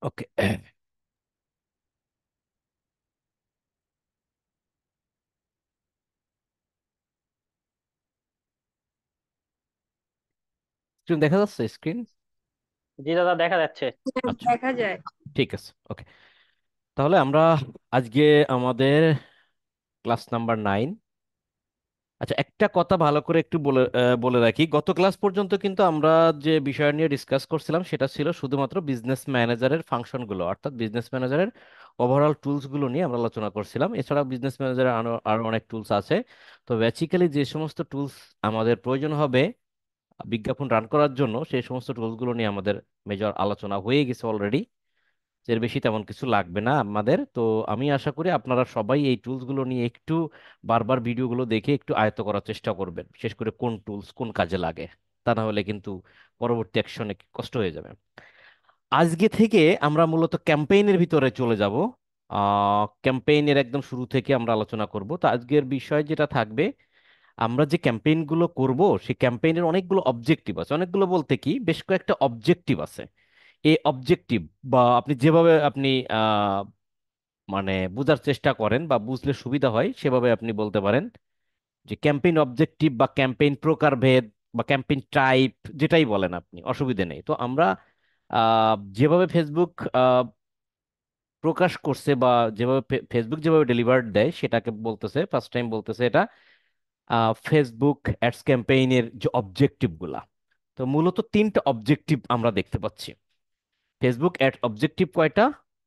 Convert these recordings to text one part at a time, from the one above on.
ওকে। Screen দেখা যাচ্ছে? Screen? জি দাদা, দেখা যাচ্ছে। হ্যাঁ, আচ্ছা, দেখা যায়। ঠিক আছে, ওকে। তাহলে আমরা আজকে আমাদের ক্লাস নাম্বার 9। আচ্ছা, একটা কথা ভালো করে একটু বলে রাখি। গত ক্লাস পর্যন্ত কিন্তু আমরা যে বিষয় নিয়ে ডিসকাস করছিলাম সেটা ছিল শুধুমাত্র বিজনেস ম্যানেজারের ফাংশনগুলো, অর্থাৎ বিজনেস ম্যানেজারের ওভারঅল টুলস গুলো নিয়ে আমরা আলোচনা করছিলাম। এছাড়া বিজনেস ম্যানেজারের আরো অনেক টুলস আছে। তো বেসিক্যালি যে সমস্ত টুলস আমাদের প্রয়োজন হবে বিজ্ঞাপন রান করার জন্য, সেই সমস্ত টুলস গুলো নিয়ে আমাদের মেজর আলোচনা হয়ে গেছে অলরেডি। এর বেশি তেমন কিছু লাগবে না আমাদের। তো আমি আশা করি আপনারা সবাই এই টুলস গুলো নিয়ে একটু বারবার ভিডিওগুলো দেখে একটু আয়ত্ত করার চেষ্টা করবেন, বিশেষ করে কোন টুলস কোন কাজে লাগে। তা না হলে কিন্তু পরবর্তী অ্যাকশনে কষ্ট হয়ে যাবে। আজকে থেকে আমরা মূলত ক্যাম্পেইনের ভিতরে চলে যাব। ক্যাম্পেইনের একদম শুরু থেকে আমরা আলোচনা করব। তো আজকের বিষয় যেটা থাকবে, আমরা যে ক্যাম্পেইনগুলো করব সেই ক্যাম্পেইনের অনেকগুলো অবজেক্টিভ আছে। অনেকগুলো বলতে কি, বেশ কয়েকটা অবজেক্টিভ আছে। এই অবজেক্টিভ বা আপনি যেভাবে আপনি মানে বোঝার চেষ্টা করেন বা বুঝলে সুবিধা হয় সেভাবে আপনি বলতে পারেন যে ক্যাম্পেইন অবজেক্টিভ বা ক্যাম্পেইন প্রকারভেদ বা ক্যাম্পেইন টাইপ, যেটাই বলেন আপনি, অসুবিধে নেই। তো আমরা যেভাবে ফেসবুক প্রকাশ করছে বা যেভাবে ফেসবুক যেভাবে ডেলিভার্ড দেয় সেটাকে বলতেছে, ফার্স্ট টাইম বলতেছে এটা ফেসবুক অ্যাডস ক্যাম্পেইনের যে অবজেক্টিভ গুলা। তো মূলত তিনটা অবজেক্টিভ আমরা দেখতে পাচ্ছি। ফেসবুক অ্যাড অবজেক্টিভ কয়টা,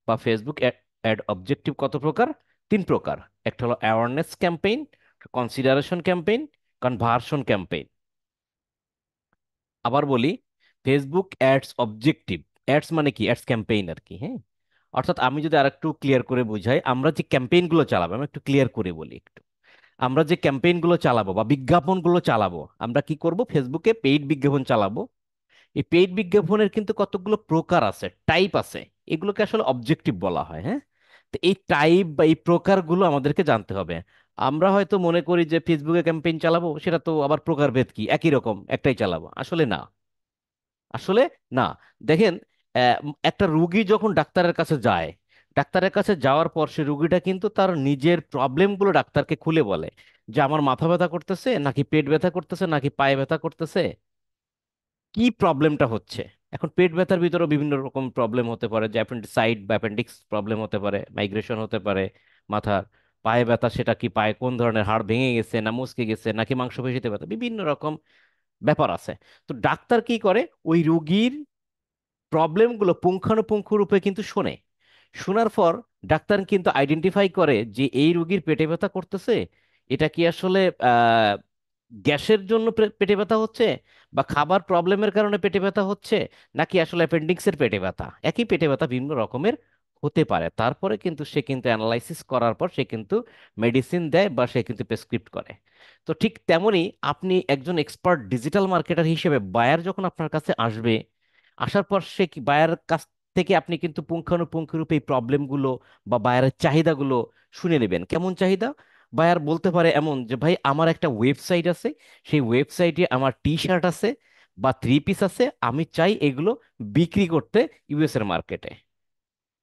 বা ফেসবুক অ্যাড অবজেক্টিভ কত প্রকার? 3 প্রকার। একটা হলো awareness campaign, consideration campaign, conversion campaign. আবার বলি, ফেসবুক অ্যাডস অবজেক্টিভ, অ্যাডস মানে কি, অ্যাডস ক্যাম্পেইন আর কি, হ্যাঁ। অর্থাৎ আমি যদি আরেকটু ক্লিয়ার করে বুঝাই, আমরা যে ক্যাম্পেইনগুলো চালাবো, আমি একটু ক্লিয়ার করে বলি একটু। আমরা যে ক্যাম্পেইনগুলো চালাবো বা বিজ্ঞাপনগুলো চালাবো, আমরা কি করব? ফেসবুকে পেইড বিজ্ঞাপন চালাবো। এই পেইড বিজ্ঞাপনের কিন্তু কতগুলো প্রকার আছে, টাইপ আছে। এগুলোকে আসলে অবজেক্টিভ বলা হয়, হ্যাঁ। তো এই টাইপ বা এই প্রকারগুলো আমাদেরকে জানতে হবে। আমরা হয়তো মনে করি যে ফেসবুকে ক্যাম্পেইন চালাবো, সেটা তো আবার প্রকারভেদ কি, একই রকম একটাই চালাবো, আসলে না। আসলে না। দেখেন, একটা রুগী যখন ডাক্তারের কাছে যায়, ডাক্তারের কাছে যাওয়ার পর সে রুগীটা কিন্তু তার নিজের প্রবলেমগুলো ডাক্তারকে খুলে বলে যে আমার মাথা ব্যথা করতেছে নাকি পেট ব্যথা করতেছে নাকি পায়ে ব্যথা করতেছে, কি প্রবলেমটা হচ্ছে। এখন পেট ব্যথার ভিতরেও বিভিন্ন রকম প্রবলেম হতে পারে, যে অ্যাপেন্ডিসাইড বা অ্যাপেন্ডিক্স প্রবলেম হতে পারে, মাইগ্রেশন হতে পারে মাথার। পায়ে ব্যথা, সেটা কি পায়ে কোন ধরনের হাড় ভেঙে গেছে না মুচকে গেছে নাকি মাংসপেশিতে ব্যথা, বিভিন্ন রকম ব্যাপার আছে। তো ডাক্তার কি করে, ওই রুগীর প্রবলেমগুলো পুঙ্খানুপুঙ্খ রূপে কিন্তু শোনে। শোনার পর ডাক্তার কিন্তু আইডেন্টিফাই করে যে এই রুগীর পেটে ব্যথা করতেছে, এটা কি আসলে গ্যাসের জন্য পেটে ব্যথা হচ্ছে, বা খাবার প্রবলেমের কারণে পেটে ব্যথা হচ্ছে, নাকি আসলে অ্যাপেন্ডিক্সের পেটে ব্যথা। একই পেটে ব্যথা বিভিন্ন রকমের হতে পারে। তারপরে কিন্তু সে কিন্তু অ্যানালাইসিস করার পর সে কিন্তু মেডিসিন দেয় বা সে কিন্তু প্রেসক্রিপ্ট করে। তো ঠিক তেমনি আপনি একজন এক্সপার্ট ডিজিটাল মার্কেটার হিসেবে বায়ার যখন আপনার কাছে আসবে, আসার পর সে কি বায়ার কাছ থেকে আপনি কিন্তু পুঙ্খানুপুঙ্খরূপে এই প্রবলেমগুলো বা বায়ারের চাহিদাগুলো শুনে নেবেন। কেমন চাহিদা? বায়ার বলতে পারে এমন যে, ভাই আমার একটা ওয়েবসাইট আছে, সেই ওয়েবসাইটে আমার টি শার্ট আছে বা 3 পিস আছে, আমি চাই এগুলো বিক্রি করতে ইউএস এর মার্কেটে।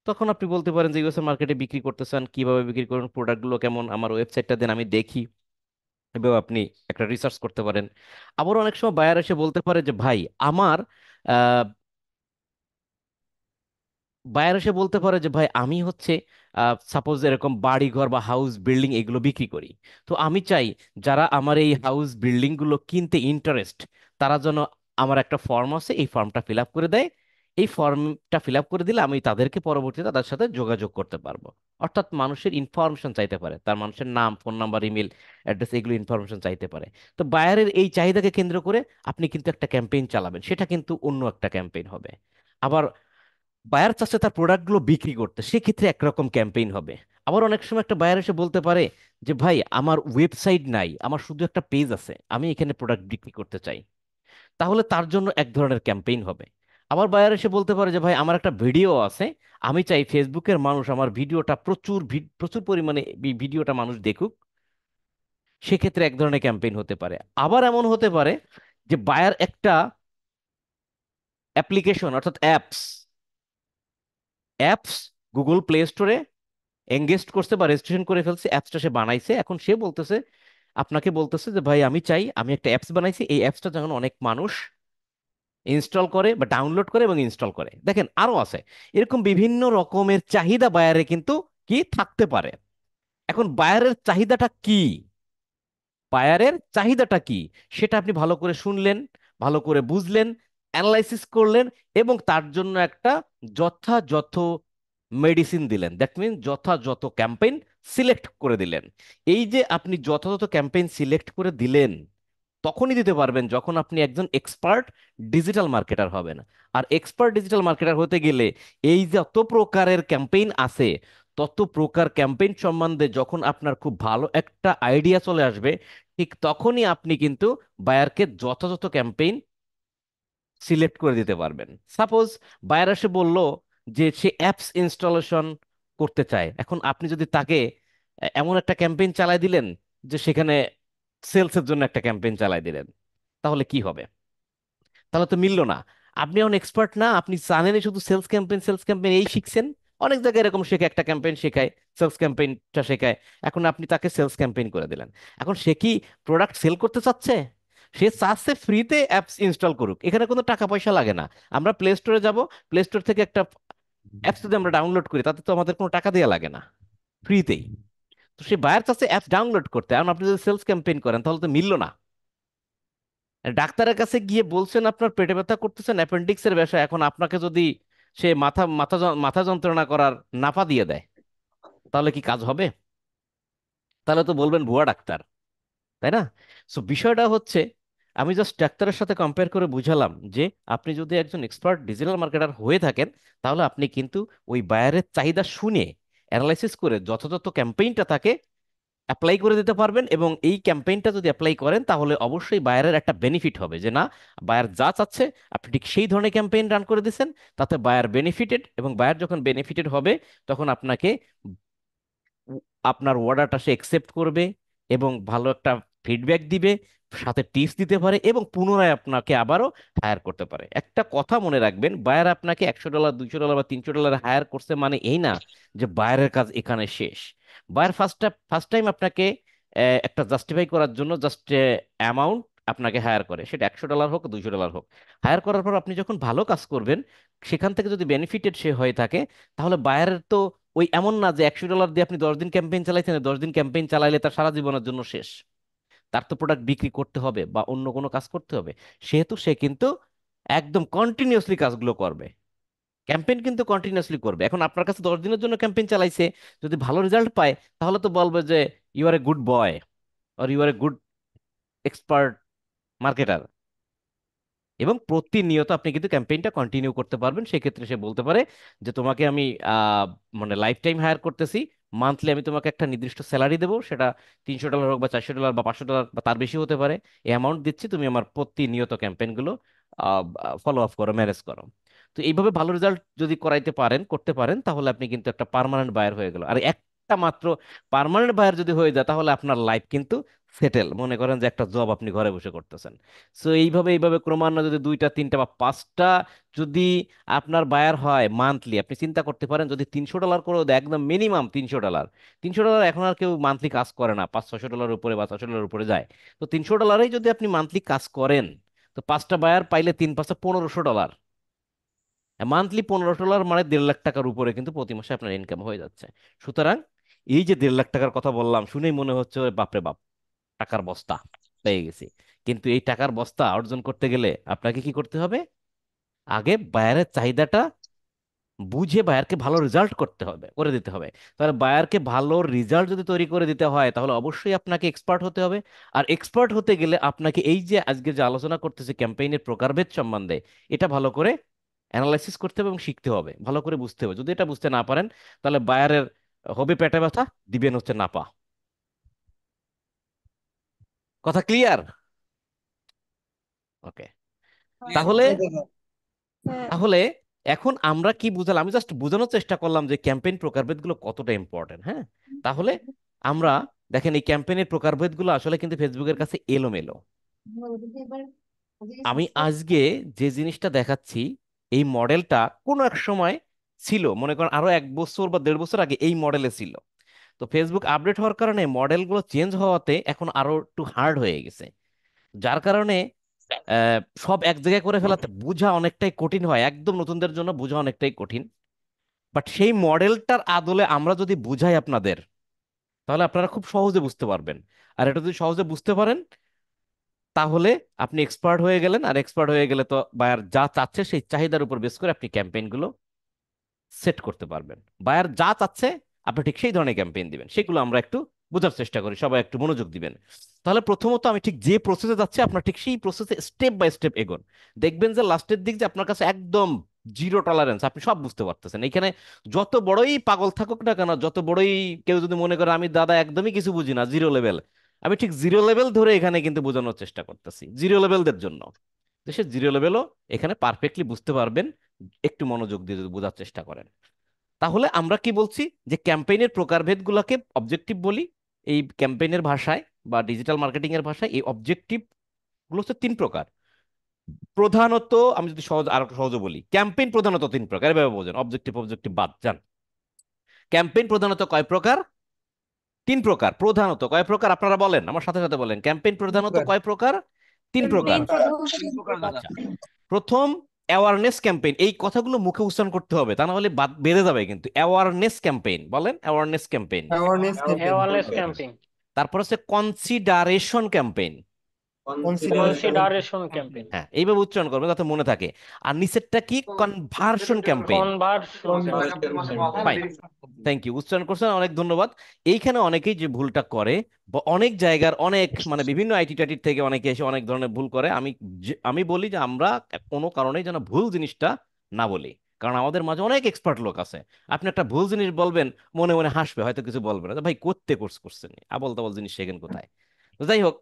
তখন আপনি বলতে পারেন যে ইউএস এর মার্কেটে বিক্রি করতে চান, কিভাবে বিক্রি করুন, প্রোডাক্টগুলো কেমন, আমার ওয়েবসাইটটা দেন আমি দেখি। এভাবে আপনি একটা রিসার্চ করতে পারেন। আবার অনেক সময় বায়ার এসে বলতে পারে যে, ভাই আমার বায়ার এসে বলতে পারে যে, ভাই আমি হচ্ছে সাপোজ এরকম বাড়ি ঘর বা হাউস বিল্ডিং এগুলো বিক্রি করি। তো আমি চাই যারা আমার এই হাউস বিল্ডিং গুলো কিনতে ইন্টারেস্ট, তারা যেন আমার একটা ফর্ম আছে, এই ফর্মটা ফিল আপ করে দেয়। এই ফর্মটা ফিল আপ করে দিলে আমি তাদেরকে পরবর্তীতে তাদের সাথে যোগাযোগ করতে পারবো। অর্থাৎ মানুষের ইনফরমেশন চাইতে পারে, তার মানুষের নাম, ফোন নাম্বার, ইমেল অ্যাড্রেস, এগুলো ইনফরমেশন চাইতে পারে। তো বায়ারের এই চাহিদাকে কেন্দ্র করে আপনি কিন্তু একটা ক্যাম্পেইন চালাবেন, সেটা কিন্তু অন্য একটা ক্যাম্পেইন হবে। আবার বায়ার চাচ্ছে তার প্রোডাক্টগুলো বিক্রি করতে, সেক্ষেত্রে একরকম ক্যাম্পেইন হবে। আবার অনেক সময় একটা বায়ার এসে বলতে পারে যে, ভাই আমার ওয়েবসাইট নাই, আমার শুধু একটা পেজ আছে, আমি এখানে প্রোডাক্ট বিক্রি করতে চাই, তাহলে তার জন্য এক ধরনের ক্যাম্পেইন হবে। আবার বায়ার এসে বলতে পারে যে, ভাই আমার একটা ভিডিও আছে, আমি চাই ফেসবুকের মানুষ আমার ভিডিওটা প্রচুর প্রচুর পরিমাণে ভিডিওটা মানুষ দেখুক, সেক্ষেত্রে এক ধরনের ক্যাম্পেইন হতে পারে। আবার এমন হতে পারে যে বায়ার একটা অ্যাপ্লিকেশন অর্থাৎ অ্যাপস অ্যাপস গুগল প্লে স্টোরে এঙ্গেজ করছে বা রেজিস্ট্রেশন করে ফেলছে, অ্যাপসটা সে বানাইছে, এখন সে বলতেছে, আপনাকে বলতেছে যে ভাই আমি চাই আমি একটা অ্যাপস বানাইছি, এই অ্যাপসটা যখন অনেক মানুষ ইনস্টল করে বা ডাউনলোড করে এবং ইনস্টল করে, দেখেন আরো আছে এরকম বিভিন্ন রকমের চাহিদা বায়ারে কিন্তু কি থাকতে পারে। এখন বায়ারের চাহিদাটা কি, বায়ারের চাহিদাটা কি সেটা আপনি ভালো করে শুনলেন, ভালো করে বুঝলেন, অ্যানালাইসিস করলেন এবং তার জন্য একটা যথাযথ মেডিসিন দিলেন, দ্যাট মিন যথাযথ ক্যাম্পেইন সিলেক্ট করে দিলেন। এই যে আপনি যথাযথ ক্যাম্পেইন সিলেক্ট করে দিলেন, তখনই দিতে পারবেন যখন আপনি একজন এক্সপার্ট ডিজিটাল মার্কেটার হবেন। আর এক্সপার্ট ডিজিটাল মার্কেটার হতে গেলে এই যত প্রকারের ক্যাম্পেইন আছে, তত প্রকার ক্যাম্পেইন সম্বন্ধে যখন আপনার খুব ভালো একটা আইডিয়া চলে আসবে, ঠিক তখনই আপনি কিন্তু বায়ারকে যথাযথ ক্যাম্পেইন সিলেক্ট করে দিতে পারবেন। সাপোজ বায়ার এসে বলল যে সে অ্যাপস ইনস্টলেশন করতে চায়, এখন আপনি যদি তাকে এমন একটা ক্যাম্পেইন চালায় দিলেন যে সেখানে সেলসের জন্য একটা ক্যাম্পেইন চালায় দিলেন, তাহলে কি হবে? তাহলে তো মিললো না। আপনি এখন এক্সপার্ট না, আপনি জানেনই শুধু সেলস ক্যাম্পেইন, সেলস ক্যাম্পেইন এই শিখছেন। অনেক জায়গায় এরকম শেখে, একটা ক্যাম্পেইন শেখায়, সেলস ক্যাম্পেইনটা শেখায়। এখন আপনি তাকে সেলস ক্যাম্পেইন করে দিলেন, এখন সে কি প্রোডাক্ট সেল করতে চাচ্ছে? সে চাচ্ছে ফ্রিতে অ্যাপস ইনস্টল করুক, এখানে কোনো টাকা পয়সা লাগে না। আমরা প্লে স্টোরে যাব, প্লে স্টোর থেকে একটা অ্যাপস যদি আমরা ডাউনলোড করি তাতে তো আমাদের কোনো টাকা দেওয়া লাগে না, ফ্রিতেই। তো সে বায়ার চাচ্ছে অ্যাপস ডাউনলোড করতে, আর আপনি যদি সেলস ক্যাম্পেইন করেন তাহলে তো মিললো না। ডাক্তারের কাছে গিয়ে বলছেন আপনার পেটে ব্যথা করতেছেন, অ্যাপেন্ডিক্সের ব্যথা, এখন আপনাকে যদি সে মাথা যন্ত্রণা করার নাপা দিয়ে দেয়, তাহলে কি কাজ হবে? তাহলে তো বলবেন ভুয়া ডাক্তার, তাই না? সো বিষয়টা হচ্ছে, আমি জাস্ট ডাক্তারের সাথে কম্পেয়ার করে বুঝালাম যে আপনি যদি একজন এক্সপার্ট ডিজিটাল মার্কেটার হয়ে থাকেন, তাহলে আপনি কিন্তু ওই বায়ারের চাহিদা শুনে অ্যানালাইসিস করে যথাযথ ক্যাম্পেইনটা তাকে অ্যাপ্লাই করে দিতে পারবেন। এবং এই ক্যাম্পেইনটা যদি অ্যাপ্লাই করেন তাহলে অবশ্যই বায়ারের একটা বেনিফিট হবে, যে না, বায়ার যা চাচ্ছে আপনি ঠিক সেই ধরনের ক্যাম্পেইন রান করে দিচ্ছেন, তাতে বায়ার বেনিফিটেড, এবং বায়ার যখন বেনিফিটেড হবে তখন আপনাকে আপনার অর্ডারটা সে একসেপ্ট করবে এবং ভালো একটা ফিডব্যাক দিবে, সাথে টিপস দিতে পারে এবং পুনরায় আপনাকে আবারও হায়ার করতে পারে। একটা কথা মনে রাখবেন, বায়ার আপনাকে $100, $200 বা $300 হায়ার করছে মানে এই না যে বায়ারের কাজ এখানে শেষ। বায়ার ফার্স্ট টাইম আপনাকে একটা জাস্টিফাই করার জন্য জাস্ট অ্যামাউন্ট আপনাকে হায়ার করে, সেটা $100 হোক, $200 হোক। হায়ার করার পর আপনি যখন ভালো কাজ করবেন, সেখান থেকে যদি বেনিফিটেড সে হয়ে থাকে, তাহলে বায়ারের তো ওই এমন না যে $100 দিয়ে আপনি 10 দিন ক্যাম্পেইন চালাইছেন, 10 দিন ক্যাম্পেইন চালাইলে তার সারা জীবনের জন্য শেষ। তার তো প্রোডাক্ট বিক্রি করতে হবে বা অন্য কোনো কাজ করতে হবে, সেহেতু সে কিন্তু একদম কন্টিনিউয়াসলি কাজগুলো করবে। ক্যাম্পেইন কিন্তু কন্টিনিউয়াসলি করবে। এখন আপনার কাছে 10 দিনের জন্য ক্যাম্পেইন চালাইছে, যদি ভালো রেজাল্ট পায় তাহলে তো বলবে যে you are a good boy, or you are a good expert marketer. এবং প্রতিনিয়ত আপনি কিন্তু ক্যাম্পেইনটা কন্টিনিউ করতে পারবেন। সেক্ষেত্রে সে বলতে পারে যে তোমাকে আমি আহ, মানে লাইফ টাইম হায়ার করতেছি, মান্থলি আমি তোমাকে একটা নির্দিষ্ট স্যালারি দেবো, সেটা $300 হোক বা $400 বা $500 বা তার বেশি হতে পারে। এই অ্যামাউন্ট দিচ্ছি, তুমি আমার প্রতিনিয়ত ক্যাম্পেইনগুলো ফলো আপ করো, ম্যানেজ করো। তো এইভাবে ভালো রেজাল্ট যদি করাইতে পারেন, করতে পারেন, তাহলে আপনি কিন্তু একটা পার্মানেন্ট বায়ার হয়ে গেল। আর একটা মাত্র পার্মানেন্ট বায়ার যদি হয়ে যায় তাহলে আপনার লাইফ কিন্তু সেটেল, মনে করেন যে একটা জব আপনি ঘরে বসে করতেছেন। সো এইভাবে ক্রমান্বয়ে যদি দুইটা তিনটা বা পাঁচটা যদি আপনার বায়ার হয় মান্থলি, আপনি চিন্তা করতে পারেন যদি $300 করেও দেয়, একদম মিনিমাম $300। $300 এখন আর কেউ মান্থলি কাজ করে না, $500-600 উপরে বা $600 উপরে যায়। তো $300 যদি আপনি মান্থলি কাজ করেন, তো পাঁচটা বায়ার পাইলে তিন পাঁচটা $1500। মান্থলি $1500 মানে 1.5 লাখ টাকার উপরে কিন্তু প্রতি মাসে আপনার ইনকাম হয়ে যাচ্ছে। সুতরাং এই যে 1.5 লাখ টাকার কথা বললাম, শুনেই মনে হচ্ছে ওরে বাপরে বাপ, টাকার বস্তা পেয়ে গেছি। কিন্তু এই টাকার বস্তা অর্জন করতে গেলে আপনাকে কি করতে হবে? আগে বায়ারের চাহিদাটা বুঝে বায়ারকে ভালো রেজাল্ট করতে হবে, করে দিতে হবে। তাহলে বায়ারকে ভালো রেজাল্ট যদি তৈরি করে দিতে হয় তাহলে অবশ্যই আপনাকে এক্সপার্ট হতে হবে। আর এক্সপার্ট হতে গেলে আপনাকে এই যে আজকে যে আলোচনা করতেছে ক্যাম্পেইনের প্রকারভেদ সম্বন্ধে, এটা ভালো করে অ্যানালাইসিস করতে হবে এবং শিখতে হবে, ভালো করে বুঝতে হবে। যদি এটা বুঝতে না পারেন, তাহলে বায়ারের হবে পেটে ব্যথা, দিবেন হচ্ছে নাপা। কথা ক্লিয়ার? ওকে। তাহলে তাহলে এখন আমরা কি বুঝলাম? আমি জাস্ট বোঝানোর চেষ্টা করলাম যে ক্যাম্পেইন প্রকারভেদগুলো কতটা ইম্পর্টেন্ট। হ্যাঁ, তাহলে আমরা দেখেন এই ক্যাম্পেইনের প্রকারভেদগুলো আসলে কিন্তু ফেসবুকের কাছে এলোমেলো। আমি আজকে যে জিনিসটা দেখাচ্ছি, এই মডেলটা কোনো এক সময় ছিল, মনে করেন আরো 1 বছর বা 1.5 বছর আগে এই মডেলে ছিল। তো ফেসবুক আপডেট হওয়ার কারণে মডেলগুলো চেঞ্জ হওয়াতে এখন আরো একটু হার্ড হয়ে গেছে, যার কারণে আহ, সব এক জায়গায় করে ফেলাতে বোঝা অনেকটাই কঠিন হয়, একদম নতুনদের জন্য বোঝা অনেকটাই কঠিন। বাট সেই মডেলটার আদলে আমরা যদি বুঝাই আপনাদের, তাহলে আপনারা খুব সহজে বুঝতে পারবেন। আর এটা যদি সহজে বুঝতে পারেন, তাহলে আপনি এক্সপার্ট হয়ে গেলেন। আর এক্সপার্ট হয়ে গেলে তো বায়ার যা চাচ্ছে সেই চাহিদার উপর বেস করে আপনি ক্যাম্পেইনগুলো সেট করতে পারবেন। বায়ার যা চাচ্ছে আপনি ঠিক সেই ধরনের ক্যাম্পেইন দিবেন। সেগুলো আমরা একটু বোঝার চেষ্টা করি, সবাই একটু মনোযোগ দিবেন। তাহলে প্রথমত আমি ঠিক যে প্রসেসে যাচ্ছি আপনার ঠিক সেই প্রসেসে স্টেপ বাই স্টেপ এগোন। দেখবেন যে লাস্টের দিক যে আপনার কাছে একদম জিরো টলারেন্স, আপনি সব বুঝতে পারতেছেন। এখানে যত বড়ই পাগল থাকুক না কেন, যত বড়ই কেউ যদি মনে করে আমি দাদা একদমই কিছু বুঝি না, জিরো লেভেল, আমি ঠিক জিরো লেভেল ধরে এখানে কিন্তু বোঝানোর চেষ্টা করতেছি জিরো লেভেলদের জন্য। তো সে জিরো লেভেলও এখানে পারফেক্টলি বুঝতে পারবেন একটু মনোযোগ দিয়ে যদি বোঝার চেষ্টা করেন। তাহলে আমরা কি বলছি, যে ক্যাম্পেইনের প্রকারভেদগুলোকে অবজেক্টিভ বলি। এই ক্যাম্পেইনের ভাষায় বা ডিজিটাল মার্কেটিং এর ভাষায় এই অবজেক্টিভ গুলো হচ্ছে 3 প্রকার। প্রধানত আমি যদি সহজ আর সহজে বলি, ক্যাম্পেইন প্রধানত 3 প্রকার, এভাবে বোঝেন, অবজেক্টিভ অবজেক্টিভ বাদ যান। ক্যাম্পেইন প্রধানত কয় প্রকার? 3 প্রকার। প্রধানত কয় প্রকার আপনারা বলেন, আমার সাথে সাথে বলেন, ক্যাম্পেইন প্রধানত প্রকার। কয় প্রকার? 3 প্রকার। ক্যাম্পেইন প্রধানত তিন তিন প্রকার প্রকার। দাদা। আচ্ছা, প্রথম অ্যাওয়ারনেস ক্যাম্পেইন, এই কথাগুলো মুখে উচ্চারণ করতে হবে, তা না হলে বাদ বেড়ে যাবে কিন্তু। অ্যাওয়ারনেস ক্যাম্পেইন বলেন, awareness campaign. Awareness campaign. Awareness campaign. তারপর হচ্ছে consideration campaign. Consideration. Consideration campaign. হ্যাঁ, এইভাবে উচ্চারণ করবে যাতে মনে থাকে। আর নিচেরটা কি? Conversion campaign. Conversion fine, thank you, উচ্চারণ করছেন, অনেক ধন্যবাদ। এইখানে অনেকেই যে ভুলটা করে, বা অনেক জায়গার অনেক মানে বিভিন্ন আইটি টাইটি থেকে অনেকে এসে অনেক ধরনের ভুল করে, আমি বলি যে আমরা কোনো কারণেই যেন ভুল জিনিসটা না বলি। কারণ আমাদের মাঝে অনেক এক্সপার্ট লোক আছে। আপনি একটা ভুল জিনিস বলবেন, মনে মনে হাসবে, হয়তো কিছু বলবে না, ভাই করতে কোর্স করছেন, আবল তাবল জিনিস শেখেন কোথায়। তো যাই হোক,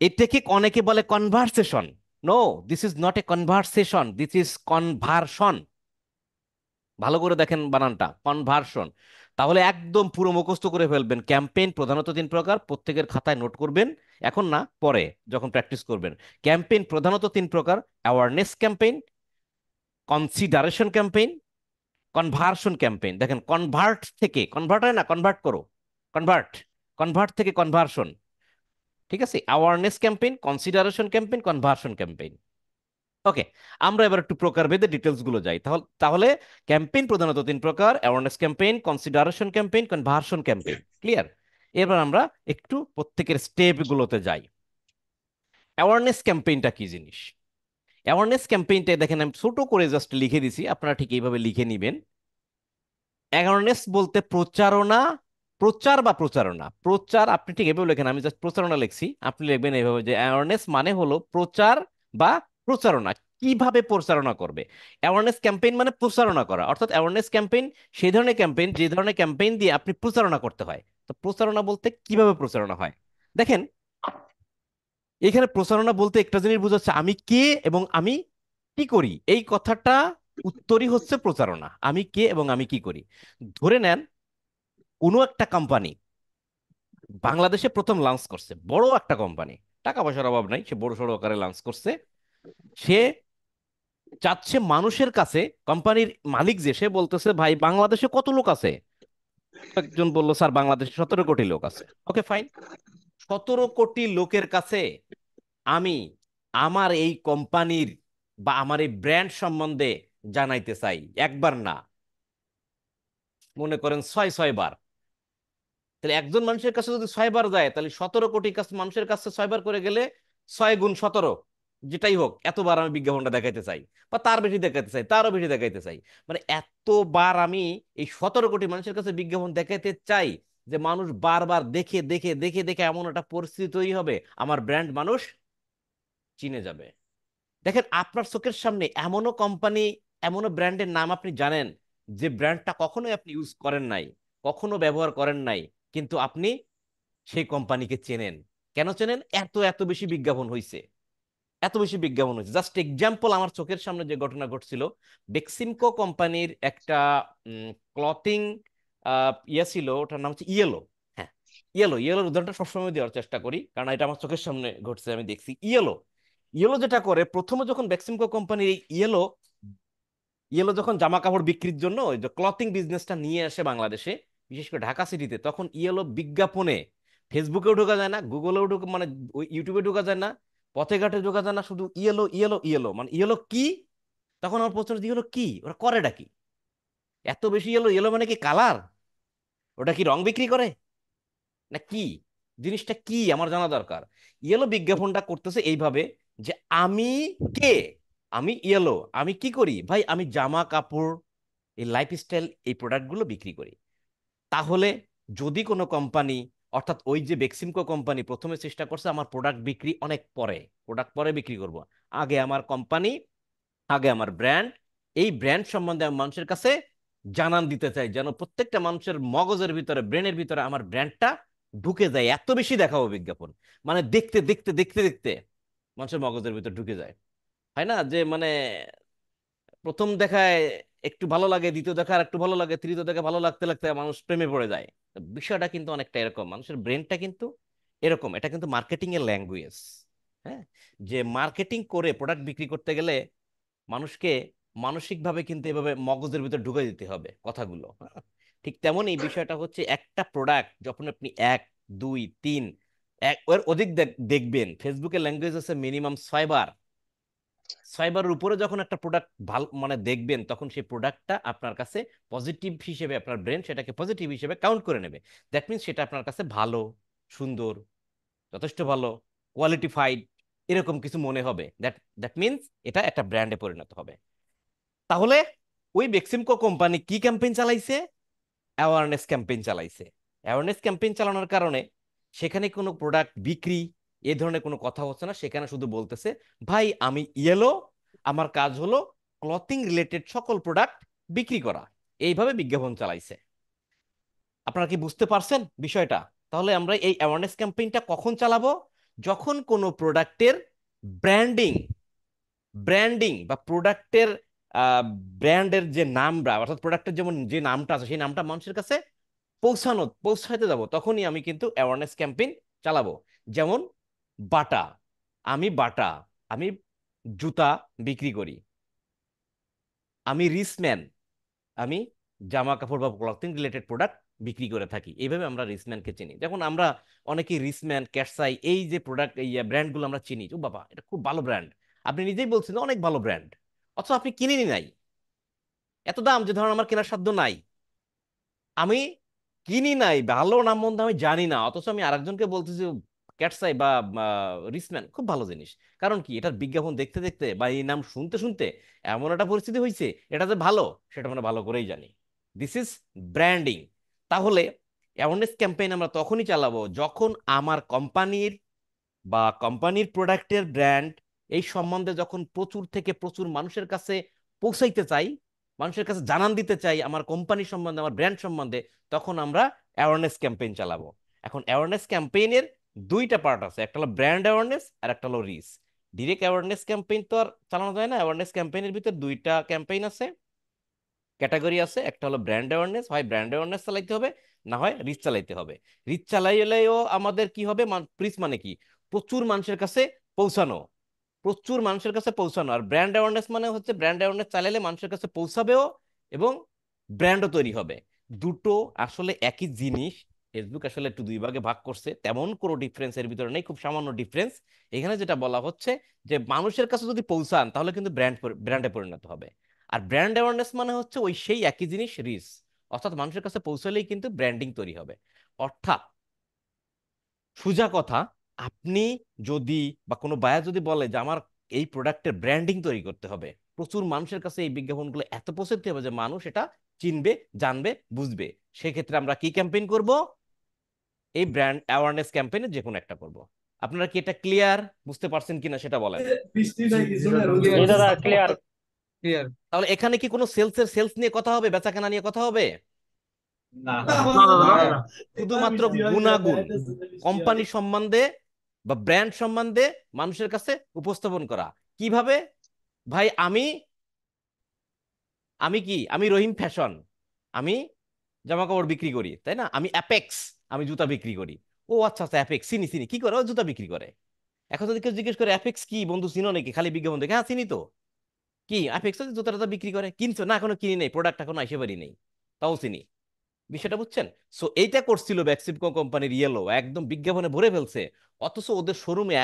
এটাকে অনেকে বলে conversation. No, this is not a conversation, this is conversion. ভালো করে দেখেন বানানটা, কনভার্সন। তাহলে একদম পুরো মুখস্থ করে ফেলবেন। ক্যাম্পেইন প্রধানত 3 প্রকার, প্রত্যেকের খাতায় নোট করবেন, এখন না পরে যখন প্র্যাকটিস করবেন। ক্যাম্পেইন প্রধানত 3 প্রকার: awareness campaign, consideration campaign, conversion campaign. দেখেন, কনভার্ট থেকে কনভার্ট হয় না, কনভার্ট করো, কনভার্ট, কনভার্ট থেকে কনভার্সন। ঠিক আছে, awareness campaign, consideration campaign, conversion campaign. Okay, আমরা এবার একটু প্রকারভেদে ডিটেলস গুলো যাই। তাহলে তাহলে ক্যাম্পেইন প্রধানত 3 প্রকার: awareness campaign, consideration campaign, conversion campaign. Clear? এবার আমরা একটু প্রত্যেকের স্টেপ গুলোতে যাই। অ্যাওয়ারনেস ক্যাম্পেইনটা কি জিনিস? অ্যাওয়ারনেস ক্যাম্পেইনটা দেখেন আমি ছোট করে জাস্ট লিখে দিছি, আপনারা ঠিক এইভাবে লিখে নিবেন। অ্যাওয়ারনেস বলতে প্রচারণা, প্রচার বা প্রচারণা, প্রচার আপনি ঠিক এভাবে লেখেন, আমি জাস্ট প্রচারণা লিখছি, আপনি লিখবেন এইভাবে যে অ্যাওয়ারনেস মানে হলো প্রচার বা প্রচারণা। কিভাবে প্রচারণা করবে? অ্যাওয়ারনেস ক্যাম্পেইন মানে প্রচারণা করা, অর্থাৎ অ্যাওয়ারনেস ক্যাম্পেইন সেই ধরনের ক্যাম্পেইন যে ধরনের ক্যাম্পেইন দিয়ে আপনি প্রচারণা করতে হয়। তো প্রচারণা বলতে কিভাবে প্রচারণা হয় দেখেন, এখানে প্রচারণা বলতে একটা জিনিস বোঝাচ্ছে আমি কে এবং আমি কি করি, এই কথাটা উত্তরই হচ্ছে প্রচারণা। আমি কে এবং আমি কি করি। ধরে নেন কোনো একটা কোম্পানি বাংলাদেশে প্রথম লঞ্চ করছে, বড় একটা কোম্পানি, টাকা পয়সার অভাব নাই, সে বড় সড়ো আকারে লঞ্চ করছে। সে চাচ্ছে মানুষের কাছে, কোম্পানির মালিক যে সে বলতেছে ভাই বাংলাদেশে কত লোক আছে? একজন বলল স্যার বাংলাদেশে 17 কোটি লোক আছে। ওকে ফাইন, 17 কোটি লোকের কাছে আমি আমার এই কোম্পানির বা আমার এই ব্র্যান্ড সম্বন্ধে জানাইতে চাই। একবার না, মনে করেন 6 বার। তাহলে একজন মানুষের কাছে যদি 6 বার যায়, তাহলে 17 কোটি কাছে মানুষের কাছে 6 বার করে গেলে 6 গুণ 17, যেটাই হোক, এতবার আমি বিজ্ঞাপনটা দেখাইতে চাই, বা তার বেশি দেখাইতে চাই, তারও বেশি দেখাইতে চাই। মানে এতবার আমি এই 17 কোটি মানুষের কাছে বিজ্ঞাপন দেখাইতে চাই যে মানুষ বারবার দেখে দেখে দেখে দেখে এমন একটা পরিস্থিতি তৈরি হবে আমার ব্র্যান্ড মানুষ চিনে যাবে। দেখেন, আপনার চোখের সামনে এমনও কোম্পানি, এমনও ব্র্যান্ডের নাম আপনি জানেন যে ব্র্যান্ডটা কখনোই আপনি ইউজ করেন নাই, কখনো ব্যবহার করেন নাই, কিন্তু আপনি সেই কোম্পানিকে চেনেন। কেন চেনেন? এত এত বেশি বিজ্ঞাপন হয়েছে, এত বেশি বিজ্ঞাপন হয়েছে। জাস্ট এক্সাম্পল, আমার চোখের সামনে যে ঘটনা ঘটছিল, বেক্সিমকো কোম্পানির একটা ক্লথিং ইয়ে ছিল, ওটার নাম হচ্ছে ইয়েলো। হ্যাঁ, ইয়েলো, ইয়েলোর উদাহরণটা সবসময় দেওয়ার চেষ্টা করি, কারণ এটা আমার চোখের সামনে ঘটছে, আমি দেখছি। ইয়েলো, ইয়েলো যেটা করে, প্রথমে যখন বেক্সিমকো কোম্পানির এই ইয়েলো ইয়েলো যখন জামা কাপড় বিক্রির জন্য ওই যে ক্লথিং বিজনেসটা নিয়ে আসে বাংলাদেশে, বিশেষ করে ঢাকা সিটিতে, তখন ইয়েলো বিজ্ঞাপনে ফেসবুকেও ঢোকা যায় না, গুগলেও ঢোকা মানে ওই ইউটিউবে ঢোকা যায় না, পথে ঘাটে ঢোকা যায় না, শুধু ইয়েলো ইয়েলো ইয়েলো, মানে ইয়েলো কি? তখন আমার প্রশ্ন হচ্ছে, ইয়েলো কি, ওরা করেটা কি? এত বেশি ইয়েলো, ইয়েলো মানে কি কালার? ওটা কি রং বিক্রি করে না কি? জিনিসটা কি আমার জানা দরকার। ইয়েলো বিজ্ঞাপনটা করতেছে এইভাবে যে আমি কে, আমি ইয়েলো, আমি কি করি ভাই, আমি জামা কাপড়, এই লাইফস্টাইল, এই প্রোডাক্টগুলো বিক্রি করি। তাহলে যদি কোনো কোম্পানি, অর্থাৎ ওই যে বেক্সিমকো কোম্পানি প্রথমে চেষ্টা করছে আমার প্রোডাক্ট বিক্রি অনেক পরে, প্রোডাক্ট পরে বিক্রি করব, আগে আমার কোম্পানি, আগে আমার ব্র্যান্ড, এই ব্র্যান্ড সম্বন্ধে আমি মানুষের কাছে জানান দিতে চাই, যেন প্রত্যেকটা মানুষের মগজের ভিতরে, ব্রেনের ভিতরে আমার ব্র্যান্ডটা ঢুকে যায়। এত বেশি দেখাবো বিজ্ঞাপন, মানে দেখতে দেখতে দেখতে দেখতে মানুষের মগজের ভিতরে ঢুকে যায়। হয় না যে মানে প্রথম দেখায় একটু ভালো লাগে, দ্বিতীয় দেখা আর একটু ভালো লাগে, তৃতীয় দেখা ভালো লাগতে লাগতে মানুষ প্রেমে পড়ে যায়। তো বিষয়টা কিন্তু অনেকটা এরকম, মানুষের ব্রেনটা কিন্তু এরকম, এটা কিন্তু মার্কেটিং এর ল্যাঙ্গুয়েজ। হ্যাঁ, যে মার্কেটিং করে প্রোডাক্ট বিক্রি করতে গেলে মানুষকে মানসিকভাবে কিন্তু এভাবে মগজের ভিতর ঢুকে দিতে হবে কথাগুলো। হ্যাঁ? ঠিক তেমন এই বিষয়টা হচ্ছে, একটা প্রোডাক্ট যখন আপনি এক, দুই, তিন, এর অধিক দেখবেন, ফেসবুকের ল্যাঙ্গুয়েজ আছে মিনিমাম 6 বার, 6 বারের উপরে যখন একটা প্রোডাক্ট ভালো মানে দেখবেন, তখন সেই প্রোডাক্টটা আপনার কাছে পজিটিভ হিসেবে, আপনার ব্রেন সেটাকে পজিটিভ হিসেবে কাউন্ট করে নেবে। দ্যাট মিনস সেটা আপনার কাছে ভালো, সুন্দর, যথেষ্ট ভালো, কোয়ালিটিফাইড, এরকম কিছু মনে হবে। দ্যাট দ্যাট মিনস এটা একটা ব্র্যান্ডে পরিণত হবে। তাহলে ওই বেক্সিমকো কোম্পানি কি ক্যাম্পেইন চালাইছে? অ্যাওয়ারনেস ক্যাম্পেইন চালাইছে। অ্যাওয়ারনেস ক্যাম্পেইন চালানোর কারণে সেখানে কোনো প্রোডাক্ট বিক্রি এ ধরনের কোনো কথা হচ্ছে না, সেখানে শুধু বলতেছে ভাই আমি ইয়েলো, আমার কাজ হলো ক্লথিং রিলেটেড সকল প্রোডাক্ট বিক্রি করা। এইভাবে বিজ্ঞাপন চালাইছে। আপনারা কি বুঝতে পারছেন বিষয়টা? তাহলে আমরা এই অ্যাওয়ারনেস ক্যাম্পেইনটা কখন চালাবো? যখন কোনো প্রোডাক্টের ব্র্যান্ডিং, ব্র্যান্ডিং বা প্রোডাক্টের ব্র্যান্ডের যে নামটা, অর্থাৎ প্রোডাক্টের যেমন যে নামটা আছে সেই নামটা মানুষের কাছে পৌঁছাইতে যাব, তখনই আমি কিন্তু অ্যাওয়ারনেস ক্যাম্পেইন চালাবো। যেমন বাটা, আমি বাটা, আমি জুতা বিক্রি করি, আমি রিসম্যান, আমি জামা কাপড় বা ক্লথিং রিলেটেড প্রোডাক্ট বিক্রি করে থাকি। এইভাবে আমরা রিসম্যানকে চিনি। যেমন আমরা অনেকেই রিসম্যান, ক্যাটসাই, এই যে প্রোডাক্ট, এই ব্র্যান্ডগুলো আমরা চিনি, ও বাবা এটা খুব ভালো ব্র্যান্ড, আপনি নিজেই বলছেন অনেক ভালো ব্র্যান্ড, অথচ আপনি কিনেনি নাই, এত দাম যে ধরেন আমার কেনার সাধ্য নাই, আমি কিনি নাই, ভালো নাম মন্দ আমি জানি না, অথচ আমি আরেকজনকে বলতেছি ক্যাটসাই বা রিসম্যান খুব ভালো জিনিস। কারণ কি, এটার বিজ্ঞাপন দেখতে দেখতে বা এই নাম শুনতে শুনতে এমন একটা পরিস্থিতি হয়েছে, এটা যে ভালো সেটা আমরা ভালো করেই জানি। This is branding. তাহলে অ্যাওয়ারনেস ক্যাম্পেইন আমরা তখনই চালাবো যখন আমার কোম্পানির বা কোম্পানির প্রোডাক্টের ব্র্যান্ড এই সম্বন্ধে যখন প্রচুর থেকে প্রচুর মানুষের কাছে পৌঁছাইতে চাই, মানুষের কাছে জানান দিতে চাই আমার কোম্পানি সম্বন্ধে, আমার ব্র্যান্ড সম্বন্ধে, তখন আমরা অ্যাওয়ারনেস ক্যাম্পেইন চালাবো। এখন অ্যাওয়ারনেস ক্যাম্পেইনের দুইটা পার্ট আছে, একটা হলো ব্র্যান্ড অ্যাওয়ারনেস আর একটা হলো রিচ। ডিরেক্ট অ্যাওয়ারনেস ক্যাম্পেইন তো আর চালানো যায় না, অ্যাওয়ারনেস ক্যাম্পেইনের ভিতর দুইটা ক্যাম্পেইন আছে, ক্যাটাগরি আছে। একটা হলো ব্র্যান্ড অ্যাওয়ারনেস, হয় ব্র্যান্ড অ্যাওয়ারনেস চালাইতে হবে, না হয় রিচ চালাইতে হবে। রিচ চালাইলেও আমাদের কি হবে, রিচ মানে কি, প্রচুর মানুষের কাছে পৌঁছানো, প্রচুর মানুষের কাছে পৌঁছানো। আর ব্র্যান্ড অ্যাওয়ারনেস মানে হচ্ছে ব্র্যান্ড অ্যাওয়ারনেস চালাইলে মানুষের কাছে পৌঁছাবেও এবং ব্র্যান্ডও তৈরি হবে। দুটো আসলে একই জিনিস। ফেসবুক আসলে একটু দুই ভাগে ভাগ করছে, তেমন কোনো ডিফারেন্স এর ভিতরে নেই, খুব সামান্য ডিফারেন্স। এখানে যেটা বলা হচ্ছে যে মানুষের কাছে যদি পৌঁছান তাহলে কিন্তু ব্র্যান্ডে পরিণত হবে। আর ব্র্যান্ড অ্যাওয়ারনেস মানে হচ্ছে ওই সেই একই জিনিস, রিচ, অর্থাৎ মানুষের কাছে পৌঁছালেই কিন্তু ব্র্যান্ডিং তৈরি হবে। অর্থাৎ সোজা কথা, আপনি যদি বা কোনো বায়ার যদি বলে যে আমার এই প্রোডাক্টের ব্র্যান্ডিং তৈরি করতে হবে, প্রচুর মানুষের কাছে এই বিজ্ঞাপনগুলো এত পৌঁছাতে হবে যে মানুষ এটা চিনবে, জানবে, বুঝবে, সেক্ষেত্রে আমরা কি ক্যাম্পেইন করব? এই ব্র্যান্ড অ্যাওয়ারনেস ক্যাম্পেইনে যে কোনো একটা করব। আপনারা কি এটা ক্লিয়ার, বুঝতে পারছেন কিনা সেটা বলেন। জি দাদা ক্লিয়ার। ক্লিয়ার। তাহলে এখানে কি কোনো সেলস নিয়ে কথা হবে, বেচাকেনা নিয়ে কথা হবে? না শুধুমাত্র গুণাগুণ, কোম্পানি সম্বন্ধে বা ব্র্যান্ড সম্বন্ধে মানুষের কাছে উপস্থাপন করা। কিভাবে? ভাই আমি, আমি কি, আমি রহিম ফ্যাশন, আমি জামা কাপড় বিক্রি করি, তাই না? আমি অ্যাপেক্স, আমি জুতা বিক্রি করি। ও আচ্ছা আচ্ছা, অ্যাপেক্স চিনি চিনি, কি করে? ও জুতা বিক্রি করে। এখন যদি কেউ জিজ্ঞেস করে অ্যাপেক্স কি বন্ধু, চিনো নাকি, খালি বিজ্ঞাপন দেখে, হ্যাঁ চিনি তো। কি আইফেক্স জুতা টুতা বিক্রি করে, কিনছো না? এখনো কিনি নেই, প্রোডাক্ট এখনো আইসে পারি নেই, তাও চিনি। বিষয়টা বুঝছেন? সো এইটা করছিল ব্যাক্সিমকো কোম্পানির ইয়েলো, একদম বিজ্ঞাপনে ভরে ফেলছে, অথচ ওদের শোরুমে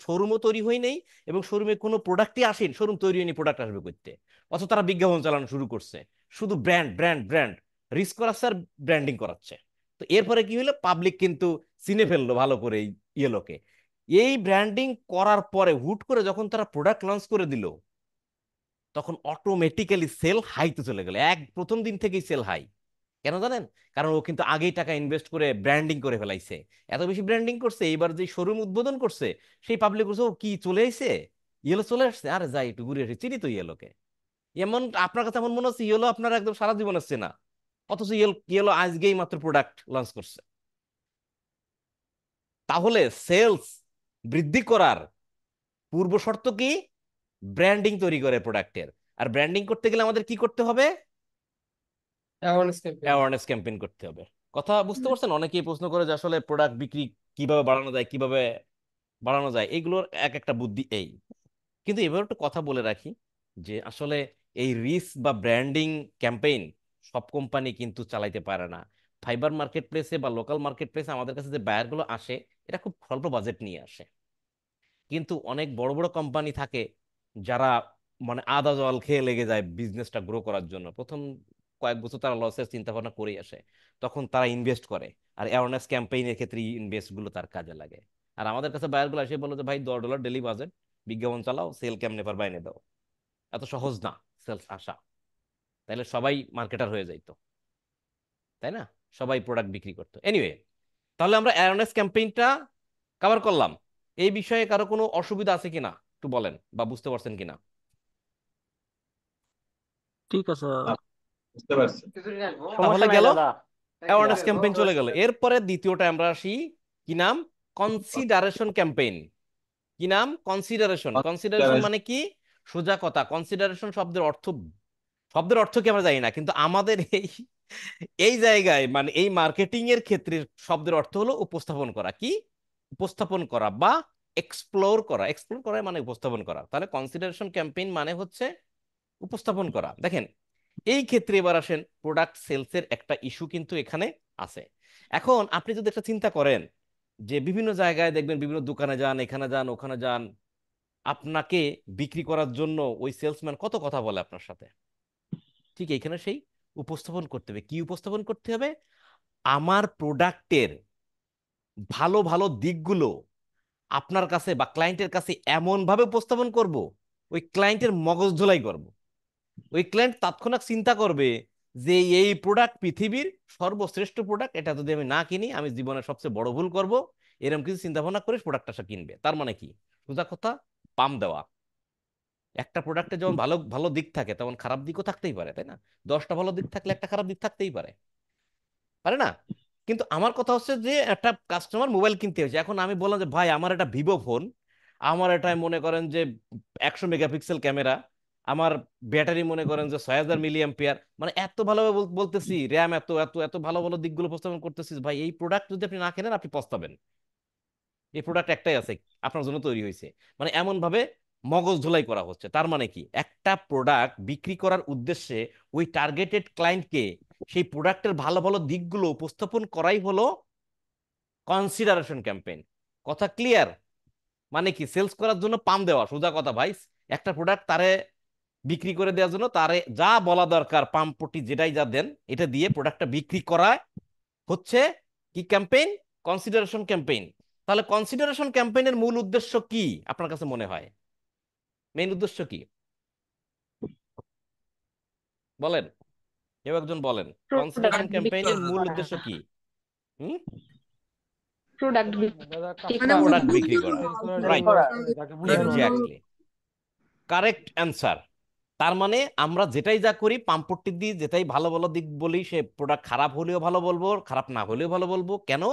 শোরুমও তৈরি হয় নেই, এবং শোরুমে কোনো প্রোডাক্টই আসেনি, শোরুম তৈরি হয়নি, প্রোডাক্ট আসবে করতে, অথচ তারা বিজ্ঞাপন চালানো শুরু করছে, শুধু ব্র্যান্ড ব্র্যান্ড ব্র্যান্ড, রিস্ক করাচ্ছে আর ব্র্যান্ডিং করাচ্ছে। তো এরপরে কি হলো, পাবলিক কিন্তু চিনে ফেললো ভালো করে এই ইয়েলোকে। এই ব্র্যান্ডিং করার পরে হুট করে যখন তারা প্রোডাক্ট লঞ্চ করে দিল, তখন অটোমেটিক্যালি সেল হাইতে চলে গেল, প্রথম দিন থেকেই সেল হাই। কেন জানেন? কারণ ও কিন্তু আগেই টাকা ইনভেস্ট করে ব্র্যান্ডিং করে ফেলাইছে, এত বেশি ব্র্যান্ডিং করছে, এইবার যে শোরুম উদ্বোধন করছে সেই পাবলিক বলছে ও কি চলে আইছে, ইয়েলো চলে আসছে, আরে যাই একটু ঘুরে আসি, চিনি তো ইয়েলোকে। এমন আপনার কাছে এমন মনে হচ্ছে ইয়েলো আপনার একদম সারা জীবন আসছে না, অথচ ইয়েলো ইয়েলো আজকেই মাত্র প্রোডাক্ট লঞ্চ করছে। তাহলে সেলস বৃদ্ধি করার পূর্ব শর্ত কি? ব্র্যান্ডিং তৈরি করে প্রোডাক্টের। আর ব্র্যান্ডিং করতে গেলে আমাদের কি করতে হবে? Awareness campaign. অ্যাওয়ারনেস ক্যাম্পেইন করতে হবে। কথা বুঝতে পারছেন? অনেকেই প্রশ্ন করে যে আসলে প্রোডাক্ট বিক্রি কিভাবে বাড়ানো যায়, কিভাবে বাড়ানো যায়, এইগুলোর এক একটা বুদ্ধি এই। কিন্তু এবার একটু কথা বলে রাখি যে আসলে এই রিস্ক বা ব্র্যান্ডিং ক্যাম্পেইন সব কোম্পানি কিন্তু চালাইতে পারে না। ফাইবার মার্কেট প্লেসে বা লোকাল মার্কেট প্লেসে আমাদের কাছে যে বায়ার গুলো আসে, এটা খুব স্বল্প বাজেট নিয়ে আসে। কিন্তু অনেক বড় বড় কোম্পানি থাকে যারা মানে আদা জল খেয়ে লেগে যায় বিজনেসটা গ্রো করার জন্য, প্রথম কয়েক বছর তারা লসের চিন্তা ভাবনা করেই আসে, তখন তারা ইনভেস্ট করে, আর অ্যাওয়ারনেস ক্যাম্পেইনের ক্ষেত্রে ইনভেস্ট গুলো তার কাজে লাগে। আর আমাদের কাছে বায়ার গুলো এসে বলে যে ভাই $10 ডেলি বাজেট, বিজ্ঞাপন চালাও, সেল কেমনে পার বাইনে দাও। এত সহজ না সেলস আসা, তাইলে সবাই মার্কেটার হয়ে যাইতো, তাই না? সবাই প্রোডাক্ট বিক্রি করতো। এনিওয়ে, তাহলে আমরা অ্যাওয়ারনেস ক্যাম্পেইনটা কভার করলাম। এই বিষয়ে কারো কোনো অসুবিধা আছে কিনা একটু বলেন, বা বুঝতে পারছেন কিনা? ঠিক আছে। না, বুঝতে পারছি। তাহলে সমস্যা নাই গেল দাদা। অ্যাওয়ারনেস ক্যাম্পেইন চলে গেল। এরপরে দ্বিতীয়টা আমরা আসি, কি নাম? Consideration campaign. কি নাম? কনসিডারেশন। কনসিডারেশন মানে কি? সোজা কথা, কনসিডারেশন শব্দের অর্থ কি আমরা জানি না, কিন্তু আমাদের এই এই জায়গায় মানে এই মার্কেটিং এর ক্ষেত্রে শব্দের অর্থ হলো উপস্থাপন করা। কি? উপস্থাপন করা বা এক্সপ্লোর করা। এক্সপ্লোর করা মানে উপস্থাপন করা। তাহলে কনসিডারেশন ক্যাম্পেইন মানে হচ্ছে উপস্থাপন করা। দেখেন, এই ক্ষেত্রে এবার আসেন, প্রোডাক্ট সেলসের একটা ইস্যু কিন্তু এখানে আছে। এখন আপনি যদি একটা চিন্তা করেন যে বিভিন্ন জায়গায় দেখবেন, বিভিন্ন দোকানে যান, এখানে যান, ওখানে যান, আপনাকে বিক্রি করার জন্য ওই সেলসম্যান কত কথা বলে আপনার সাথে। ঠিক এইখানে সেই উপস্থাপন করতে হবে। কি উপস্থাপন করতে হবে? আমার প্রোডাক্টের ভালো ভালো দিকগুলো আপনার কাছে বা ক্লায়েন্টের কাছে এমন ভাবে উপস্থাপন করব, ওই ক্লায়েন্টের মগজ ধোলাই করব। ওই ক্লায়েন্ট তাৎক্ষণিক চিন্তা করবে যে এই প্রোডাক্ট পৃথিবীর সর্বশ্রেষ্ঠ প্রোডাক্ট, এটা যদি আমি না কিনি আমি জীবনের সবচেয়ে বড় ভুল করব, এরকম কিছু চিন্তা ভাবনা করে প্রোডাক্টটা সে কিনবে। তার মানে কি? সোজা কথা, পাম দেওয়া। একটা প্রোডাক্টে যেমন ভালো ভালো দিক থাকে তেমন খারাপ দিকও থাকতেই পারে, তাই না? 10টা ভালো দিক থাকলে একটা খারাপ দিক থাকতেই পারে, পারে না? কিন্তু আমার কথা হচ্ছে যে একটা কাস্টমার মোবাইল কিনতে হয়েছে, এখন আমি বললাম যে ভাই আমার এটা ভিভো ফোন, আমার এটাই মনে করেন যে 100 মেগাপিক্সেল ক্যামেরা, আমার ব্যাটারি মনে করেন যে 6000 মিলি অ্যাম্পিয়ার, মানে এত ভালোভাবে বলতেছি, র্যাম এত এত এত ভালো ভালো দিকগুলো উপস্থাপন করতেছি, ভাই এই প্রোডাক্ট যদি আপনি না কেনেন আপনি পস্তাবেন, এই প্রোডাক্ট একটাই আছে, আপনার জন্য তৈরি হয়েছে। মানে এমন ভাবে মগজ ধোলাই করা হচ্ছে। তার মানে কি? একটা প্রোডাক্ট বিক্রি করার উদ্দেশ্যে ওই টার্গেটেড ক্লায়েন্টকে সেই প্রোডাক্টের ভালো ভালো দিকগুলো উপস্থাপন করাই হলো কনসিডারেশন ক্যাম্পেইন। কথা ক্লিয়ার? মানে কি? সেলস করার জন্য পাম দেওয়া, সোজা কথা ভাই। একটা প্রোডাক্ট তারে বিক্রি করে দেওয়ার জন্য তারে যা বলা দরকার, পাম্প পট্টি যেটাই যা দেন, এটা দিয়ে প্রোডাক্টটা বিক্রি করায় হচ্ছে কি ক্যাম্পেইন? Consideration campaign. তাহলে কনসিডারেশন ক্যাম্পেইনের মূল উদ্দেশ্য কি আপনার কাছে মনে হয়? মেইন উদ্দেশ্য কি বলেন, কেউ একজন বলেন, কনসিডারেশন প্রোডাক্ট বিক্রি ক্যাম্পেইনের মূল করা, উদ্দেশ্য কি? হুম? প্রোডাক্ট দাদা বিক্রি মানে করা। প্রোডাক্ট বিক্রি করা। সেল করার সেল রাইট, জন্য করা। তাকে বোঝানো। Exactly, correct answer. তার মানে আমরা যেটাই যা করি পাম্পট্টি দিই, যেটাই ভালো ভালো দিক বলি, সে প্রোডাক্ট খারাপ হলেও ভালো বলবো, খারাপ না হলেও ভালো বলবো। কেন?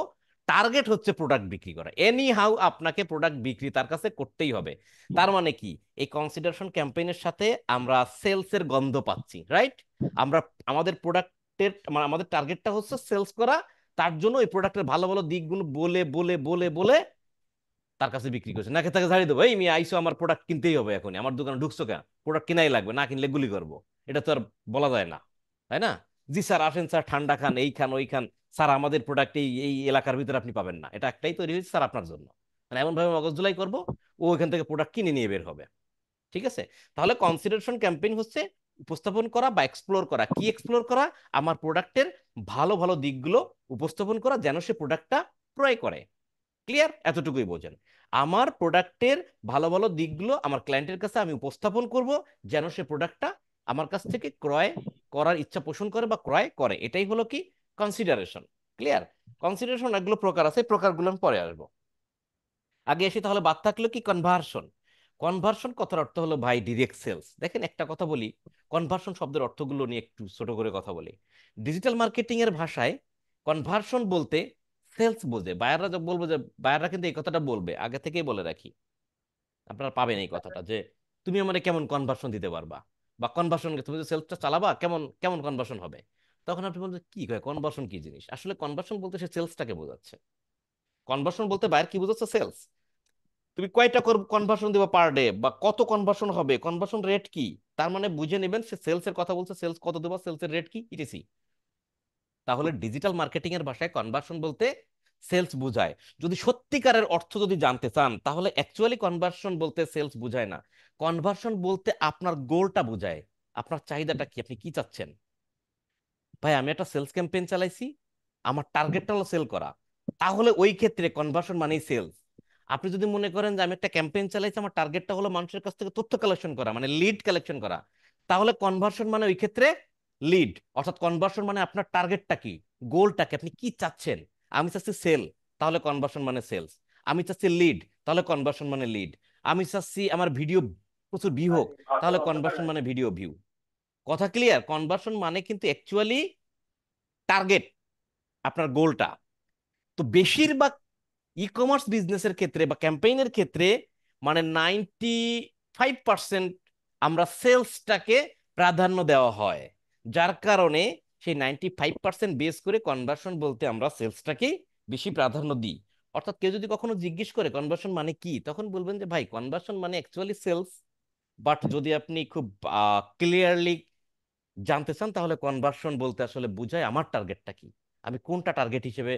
টার্গেট হচ্ছে প্রোডাক্ট বিক্রি করা। এনি হাউ আপনাকে প্রোডাক্ট বিক্রি তার কাছে করতেই হবে। তার মানে কি? এই কনসিডারেশন ক্যাম্পেইনের সাথে আমরা সেলসের গন্ধ পাচ্ছি, রাইট? আমরা আমাদের প্রোডাক্টের মানে আমাদের টার্গেটটা হচ্ছে সেলস করা, তার জন্য এই প্রোডাক্টের ভালো ভালো দিকগুলো বলে বলে বলে বলে তার কাছে বিক্রি করছে, নাকি তাকে ঝাড়ি দেবো, এই মেয়ে আইসো আমার প্রোডাক্ট কিনতেই হবে এখনই, আমার দোকানে ঢুকছো কেন, প্রোডাক্ট কিনাই লাগবে, না কিনলে গুলি করবো, এটা তো আর বলা যায় না, তাই না? জি স্যার আসেন স্যার, ঠান্ডা খান, এই খান ওই খান, স্যার আমাদের প্রোডাক্ট এই এই এলাকার ভিতরে আপনি পাবেন না, এটা একটাই তৈরি হয়েছে স্যার আপনার জন্য, মানে এমন ভাবে মগজ ধুলাই করবো, ও ওইখান থেকে প্রোডাক্ট কিনে নিয়ে বের হবে। ঠিক আছে, তাহলে কনসিডারেশন ক্যাম্পেইন হচ্ছে উপস্থাপন করা বা এক্সপ্লোর করা। কি এক্সপ্লোর করা? আমার প্রোডাক্টের ভালো ভালো দিকগুলো উপস্থাপন করা যেন সে প্রোডাক্টটা ক্রয় করে। ক্লিয়ার? এতটুকুই বোঝেন। আমার প্রোডাক্টের ভালো ভালো দিকগুলো আমার ক্লায়েন্টের কাছে আমি উপস্থাপন করব যেন সে প্রোডাক্টটা আমার কাছ থেকে ক্রয় করার ইচ্ছা পোষণ করে বা ক্রয় করে, এটাই হলো কি কনসিডারেশন। ক্লিয়ার? কনসিডারেশন এগুলো প্রকার আছে, প্রকারগুলো আমি পরে আসবো। আগে এসে তাহলে বাদ থাকলো কি কনভার্সন। কনভার্সন কথার অর্থ হলো ভাই ডিরেক্ট সেলস। দেখেন একটা কথা বলি, কনভার্সন শব্দের অর্থগুলো নিয়ে একটু ছোট করে কথা বলি। ডিজিটাল মার্কেটিং এর ভাষায় কনভার্সন বলতে সেলস বোঝে। বায়াররা যখন বলবো যে, বায়াররা কিন্তু এই কথাটা বলবে, আগে থেকেই বলে রাখি, আপনারা পাবেন এই কথাটা যে তুমি আমারে কেমন কনভার্সন দিতে পারবা, বা কনভার্সন তুমি যে সেলসটা চালাবা কেমন কেমন কনভার্সন হবে। তখন আপনি বলবেন কি কয় কনভার্সন কি জিনিস, আসলে কনভার্সন বলতে সে সেলসটাকে বোঝাচ্ছে। কনভার্সন বলতে বায়ার কি বোঝাচ্ছে? সেলস। তুমি কয়টা কনভার্সন দিবা পার ডে, বা কত কনভার্সন হবে, কনভার্সন রেট কি, তার মানে বুঝে নেবেন সে সেলস এর কথা বলছে, সেলস কত দেবা, সেলস এর রেট কি, ইটিসি। তাহলে ডিজিটাল মার্কেটিং এর ভাষায় কনভার্সন বলতে সেলস বুঝায়। যদি সত্যিকারের অর্থ যদি জানতে চান তাহলে অ্যাকচুয়ালি কনভার্সন বলতে সেলস বুঝায় না। কনভার্সন বলতে আপনার গোলটা বুঝায়, আপনার চাহিদাটা কি, আপনি কি চাচ্ছেন। ভাই আমি একটা সেলস ক্যাম্পেইন চালাইছি, আমার টার্গেটটা হলো সেল করা, তাহলে ওই ক্ষেত্রে কনভার্সন মানেই সেলস। আপনি যদি মনে করেন যে আমি একটা ক্যাম্পেইন চালাইছি, আমার টার্গেটটা হলো মানুষের কাছ থেকে তথ্য কালেকশন করা, মানে লিড কালেকশন করা, তাহলে কনভার্সন মানে ওই ক্ষেত্রে লিড। অর্থাৎ কনভার্সন মানে আপনার টার্গেটটা কি, গোলটা কি, আপনি কি চাচ্ছেন। আমি চাচ্ছি সেল, তাহলে কনভার্সন মানে সেলস। আমি চাচ্ছি লিড, তাহলে কনভার্সন মানে লিড। আমি চাচ্ছি আমার ভিডিও প্রচুর ভিউ হোক, তাহলে কনভার্সন মানে ভিডিও ভিউ। কথা ক্লিয়ার? কনভার্সন মানে কিন্তু অ্যাকচুয়ালি টার্গেট, আপনার গোলটা। তো বেশিরভাগ ই কমার্স বিজনেসের ক্ষেত্রে বা ক্যাম্পেইনের ক্ষেত্রে মানে 95% আমরা সেলসটাকে প্রাধান্য দেওয়া হয়, যার কারণে সেই 95% বেস করে কনভার্সন বলতে আমরা সেলসটাকেই বেশি প্রাধান্য দিই। অর্থাৎ কেউ যদি কখনো জিজ্ঞেস করে কনভার্সন মানে কি, তখন বলবেন যে ভাই কনভার্সন মানে অ্যাকচুয়ালি সেলস। বাট যদি আপনি খুব ক্লিয়ারলি জানতে চান তাহলে কনভার্সন বলতে আসলে বুঝায় আমার টার্গেটটা কি, আমি কোনটা টার্গেট হিসেবে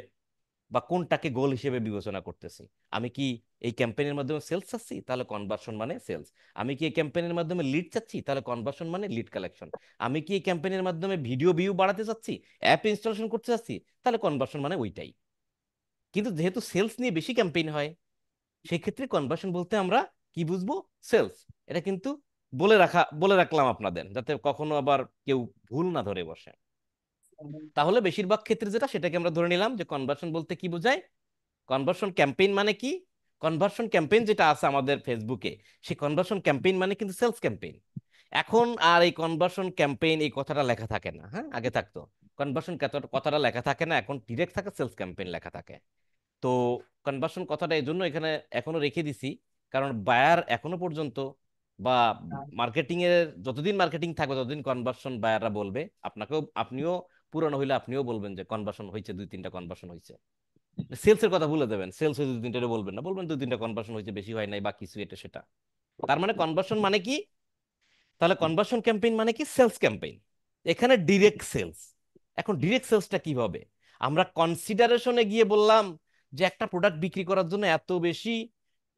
বা কোনটাকে গোল হিসেবে বিবেচনা করতেছি। আমি কি এই ক্যাম্পেইনের মাধ্যমে সেলস চাচ্ছি, তাহলে কনভার্সন মানে সেলস। আমি কি এই ক্যাম্পেইনের মাধ্যমে লিড চাচ্ছি, তাহলে কনভার্সন মানে লিড কালেকশন। আমি কি এই ক্যাম্পেইনের মাধ্যমে ভিডিও ভিউ বাড়াতে চাচ্ছি, অ্যাপ ইনস্টলেশন করতে চাচ্ছি, তাহলে কনভার্সন মানে ওইটাই। কিন্তু যেহেতু সেলস নিয়ে বেশি ক্যাম্পেইন হয়, সেই ক্ষেত্রে কনভার্সন বলতে আমরা কি বুঝবো? সেলস। এটা কিন্তু বলে রাখলাম আপনাদের, যাতে কখনো আবার কেউ ভুল না ধরে বসে। তাহলে বেশিরভাগ ক্ষেত্রে যেটা, সেটাকে আমরা ধরে নিলাম যে কনভার্সন বলতে কি বোঝায়, কনভার্সন ক্যাম্পেইন মানে কি, কনভার্সন ক্যাম্পেইন যেটা আছে আমাদের ফেসবুকে, সেই কনভার্সন ক্যাম্পেইন মানে কিন্তু সেলস ক্যাম্পেইন। এখন আর এই কনভার্সন ক্যাম্পেইন এই কথাটা লেখা থাকে না, হ্যাঁ আগে থাকতো। কনভার্সন কথাটা লেখা থাকে না, এখন ডিরেক্ট থাকে সেলস ক্যাম্পেইন লেখা থাকে। তো কনভার্সন কথাটা এই জন্য এখানে এখনো রেখে দিছি, কারণ বায়ার এখনো পর্যন্ত বা মার্কেটিং এর যতদিন মার্কেটিং থাকবে ততদিন কনভার্সন বায়াররা বলবে, আপনাকেও, আপনিও পুরনো হইলে আপনিও বলবেন যে কনভার্সন হয়েছে, দুই তিনটা কনভার্সন হয়েছে। সেলস এর কথা ভুলে দেবেন, সেলস হয়েছে দুই তিনটা বলবেন না, বলবেন দুই তিনটা কনভার্সন হয়েছে, বেশি হয় নাই বা কিছু এটা সেটা। তার মানে কনভার্সন মানে কি, তাহলে কনভার্সন ক্যাম্পেইন মানে কি সেলস ক্যাম্পেইন, এখানে ডিরেক্ট সেলস। এখন ডিরেক্ট সেলসটা কিভাবে? আমরা কনসিডারেশনে গিয়ে বললাম যে একটা প্রোডাক্ট বিক্রি করার জন্য এত বেশি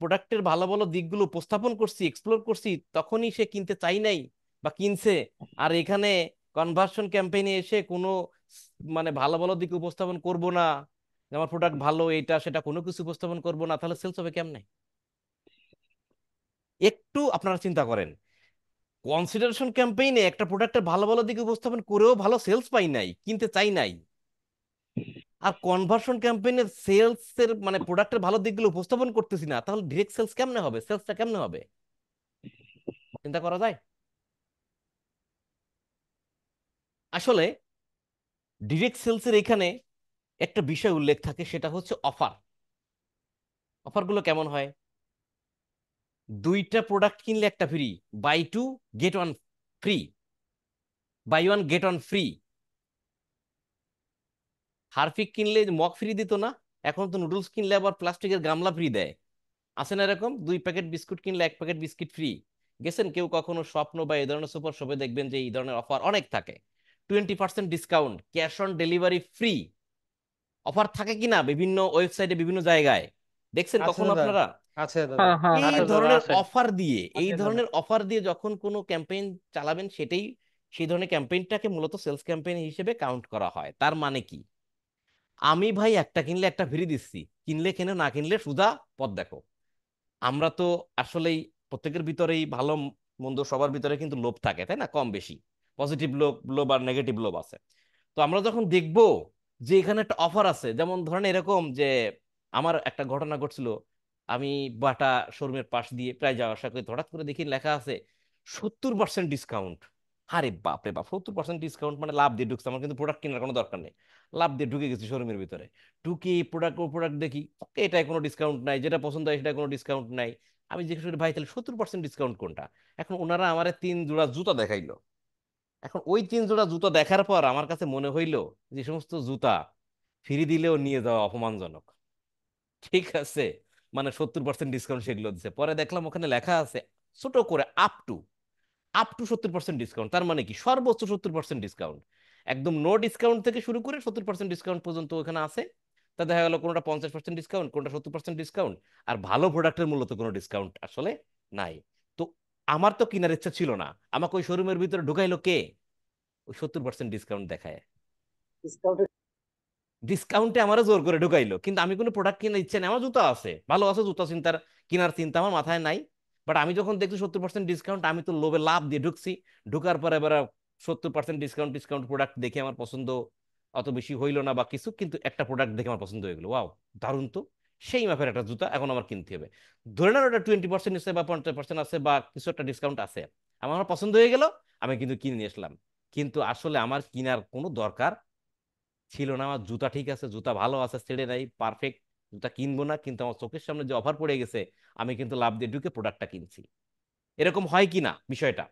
প্রোডাক্টের ভালো ভালো দিকগুলো উপস্থাপন করছি, এক্সপ্লোর করছি, তখনই সে কিনতে চাই নাই বা কিনছে। আর এখানে কনভার্সন ক্যাম্পেইনে এসে কোনো মানে ভালো ভালো দিক উপস্থাপন করব না, যে আমার প্রোডাক্ট ভালো এটা সেটা কোনো কিছু উপস্থাপন করব না, তাহলে সেলস হবে কেমনে? একটু আপনারা চিন্তা করেন, কনসিডারেশন ক্যাম্পেইনে একটা প্রোডাক্টের ভালো ভালো দিকে উপস্থাপন করেও ভালো সেলস পাই নাই, কিনতে চাই নাই। আর কনভার্সন ক্যাম্পেইনে সেলস এর মানে প্রোডাক্টের ভালো দিকগুলো উপস্থাপন করতেছি না, তাহলে ডিরেক্ট সেলস কেমনে হবে, সেলসটা কেমনে হবে? চিন্তা করা যায়? আসলে ডিরেক্ট সেলস এর এখানে একটা বিষয় উল্লেখ থাকে, সেটা হচ্ছে অফার। অফারগুলো কেমন হয়? দুইটা প্রোডাক্ট কিনলে একটা free, buy two get one free, buy one get one free. Harpic কিনলে মগ ফ্রি দিত না, এখন তো নুডলস কিনলে আবার প্লাস্টিকের গামলা ফ্রি দেয়। আছে না এরকম? 2 প্যাকেট বিস্কুট কিনলে 1 প্যাকেট বিস্কিট ফ্রি। গেছেন কেউ কখনো স্বপ্ন বা এই ধরনের সুপার শপে, দেখবেন যে এই ধরনের অফার অনেক থাকে। 20% discount, cash on delivery free, offer থাকে কিনা বিভিন্ন ওয়েবসাইটে বিভিন্ন জায়গায়, দেখছেন আছে কখনো দাদা, আপনারা? আছে দাদা, হ্যাঁ হ্যাঁ এই আছে দাদা ধরনের আছে। অফার দিয়ে, এই আছে দাদা। ধরনের অফার দিয়ে যখন কোনো ক্যাম্পেইন চালাবেন, সেটাই সেই ধরনের ক্যাম্পেইনটাকে মূলত সেলস ক্যাম্পেইন হিসেবে কাউন্ট করা হয়। তার মানে কি, আমি ভাই একটা কিনলে একটা ফ্রি দিচ্ছি, কিনলে কেন, না কিনলে সুদা পথ দেখো। আমরা তো আসলেই প্রত্যেকের ভিতরেই ভালো মন্দ সবার ভিতরে কিন্তু লোভ থাকে, তাই না? কম বেশি পজিটিভ লোভ লোভ আর নেগেটিভ লোভ আছে। তো আমরা যখন দেখবো যে এখানে একটা অফার আছে, যেমন ধরেন এরকম যে আমার একটা ঘটনা ঘটছিল, আমি বাটা শোরুমের পাশ দিয়ে প্রায় যাওয়া আসা করে হঠাৎ করে দেখি লেখা আছে 70% ডিসকাউন্ট। আরে বাপ রে বাপ, 70% ডিসকাউন্ট মানে লাভ দিয়ে ঢুকছে, আমার কিন্তু প্রোডাক্ট কেনার কোনো দরকার নেই, লাভ দিয়ে ঢুকে গেছি শোরুমের ভিতরে। ঢুকে প্রোডাক্ট দেখি, এটাই কোনো ডিসকাউন্ট নাই, যেটা পছন্দ হয় সেটা কোনো ডিসকাউন্ট নাই। আমি জিজ্ঞেস করি ভাই তাহলে 70% ডিসকাউন্ট কোনটা? এখন ওনারা আমার 3 জোড়া জুতা দেখাইলো। এখন ওই 3 জোড়া জুতা দেখার পর আমার কাছে মনে হইলো যে সমস্ত জুতা ফ্রি দিলেও নিয়ে যাওয়া অপমানজনক, ঠিক আছে? মানে 70% ডিসকাউন্ট সেগুলো দিচ্ছে, পরে দেখলাম ওখানে লেখা আছে ছোট করে আপ টু 70% ডিসকাউন্ট। তার মানে কি সর্বোচ্চ 70% ডিসকাউন্ট, একদম নো ডিসকাউন্ট থেকে শুরু করে 70% ডিসকাউন্ট পর্যন্ত ওখানে আছে। তা দেখা গেল কোনোটা 50% ডিসকাউন্ট, কোনোটা 70% ডিসকাউন্ট, আর ভালো প্রোডাক্টের মূলত কোনো ডিসকাউন্ট আসলে নাই। তো আমার তো কেনার ইচ্ছা ছিল না, আমাকে ওই শোরুমের ভিতরে ঢুকাইলো কে? ওই 70% ডিসকাউন্ট দেখায়, ডিসকাউন্টে আমারও জোর করে ঢুকাইলো, কিন্তু আমি কোনো প্রোডাক্ট কেনার ইচ্ছে নেই, আমার জুতা আছে, ভালো আছে, জুতা চিন্তার কেনার চিন্তা আমার মাথায় নাই। বাট আমি যখন দেখছি 70% ডিসকাউন্ট, আমি তো লোভে লাভ দিয়ে ঢুকছি। ঢুকার পরে এবার 70% ডিসকাউন্ট ডিসকাউন্ট প্রোডাক্ট দেখে আমার পছন্দ অত বেশি হইলো না বা কিছু, কিন্তু একটা প্রোডাক্ট দেখে আমার পছন্দ হয়ে গেলো, ওয়াও দারুণ তো, সেই মাপের একটা জুতা এখন আমার কিনতে হবে। ধরে নেন ওটা 20% আছে বা 50% আছে বা কিছু একটা ডিসকাউন্ট আছে, আমার পছন্দ হয়ে গেল, আমি কিন্তু কিনে নিয়ে আসলাম। কিন্তু আসলে আমার কেনার কোনো দরকার ছিল না। আমার জুতা ঠিক আছে, জুতা ভালো আছে, ছেড়ে নাই, পারফেক্ট, জুতা কিনবো না, কিন্তু আমার চোখের সামনে যে অফার পড়ে গেছে, আমি কিন্তু লাভ দিয়ে ঢুকে প্রোডাক্টটা কিনছি। এরকম হয় কি না বিষয়টা?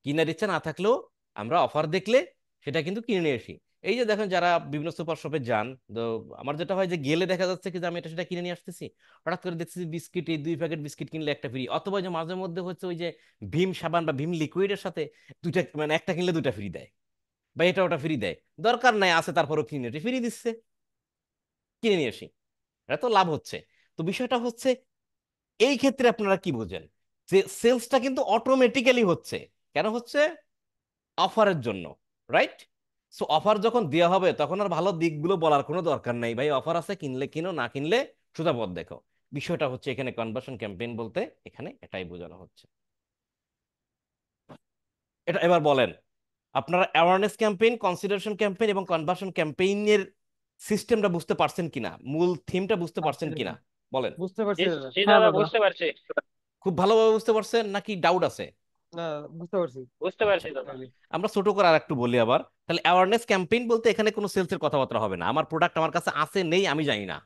কিনার ইচ্ছা না থাকলেও আমরা অফার দেখলে সেটা কিন্তু কিনে নিয়ে আসি। এই যে দেখেন যারা বিভিন্ন সুপার শপে যান, তো আমার যেটা হয় যে গেলে দেখা যাচ্ছে কি যে আমি এটা সেটা কিনে নিয়ে আসতেছি, হঠাৎ করে দেখছি বিস্কিট, এই 2 প্যাকেট বিস্কিট কিনলে একটা ফ্রি, অথবা যে মাঝে মধ্যে হচ্ছে ওই যে ভীম সাবান বা ভীম লিকুইডের সাথে দুইটা, মানে একটা কিনলে দুইটা ফ্রি দেয়, বা এটা ওটা ফ্রি দেয়, দরকার নাই আছে তারপরও কিনে ফ্রি দিচ্ছে, কিনে নিয়ে আসি, এটা তো লাভ হচ্ছে। তো বিষয়টা হচ্ছে এই ক্ষেত্রে আপনারা কি বোঝেন যে সেলসটা কিন্তু অটোমেটিক্যালি হচ্ছে, কেন হচ্ছে? অফারের জন্য, রাইট? সো অফার যখন দেওয়া হবে তখন আর ভালো দিকগুলো বলার কোনো দরকার নাই, ভাই অফার আছে, কিনলে কিনো, না কিনলে সোজা পথ দেখো। বিষয়টা হচ্ছে এখানে কনভার্সন ক্যাম্পেইন বলতে এখানে এটাই বোঝানো হচ্ছে। এটা এবার বলেন, আপনারা অ্যাওয়ারনেস ক্যাম্পেইন, কনসিডারেশন ক্যাম্পেইন এবং কনভার্সন ক্যাম্পেইনের সিস্টেমটা বুঝতে পারছেন কিনা, মূল থিমটা বুঝতে আছে পারছেন কিনা দাদা, বলেন? বুঝতে পারছি জি দাদা। জি হ্যাঁ দাদা দাদা। বুঝতে পারছি। খুব ভালোভাবে বুঝতে পারছেন নাকি ডাউট আছে? না, বুঝতে পারছি। বুঝতে আচ্ছা, পারছি দাদা। আমরা ছোট করে আর একটু বলি আবার। তাহলে অ্যাওয়ারনেস ক্যাম্পেইন বলতে এখানে কোনো সেলসের কথাবার্তা হবে না, আমার প্রোডাক্ট আমার কাছে আছে নেই আমি জানি না,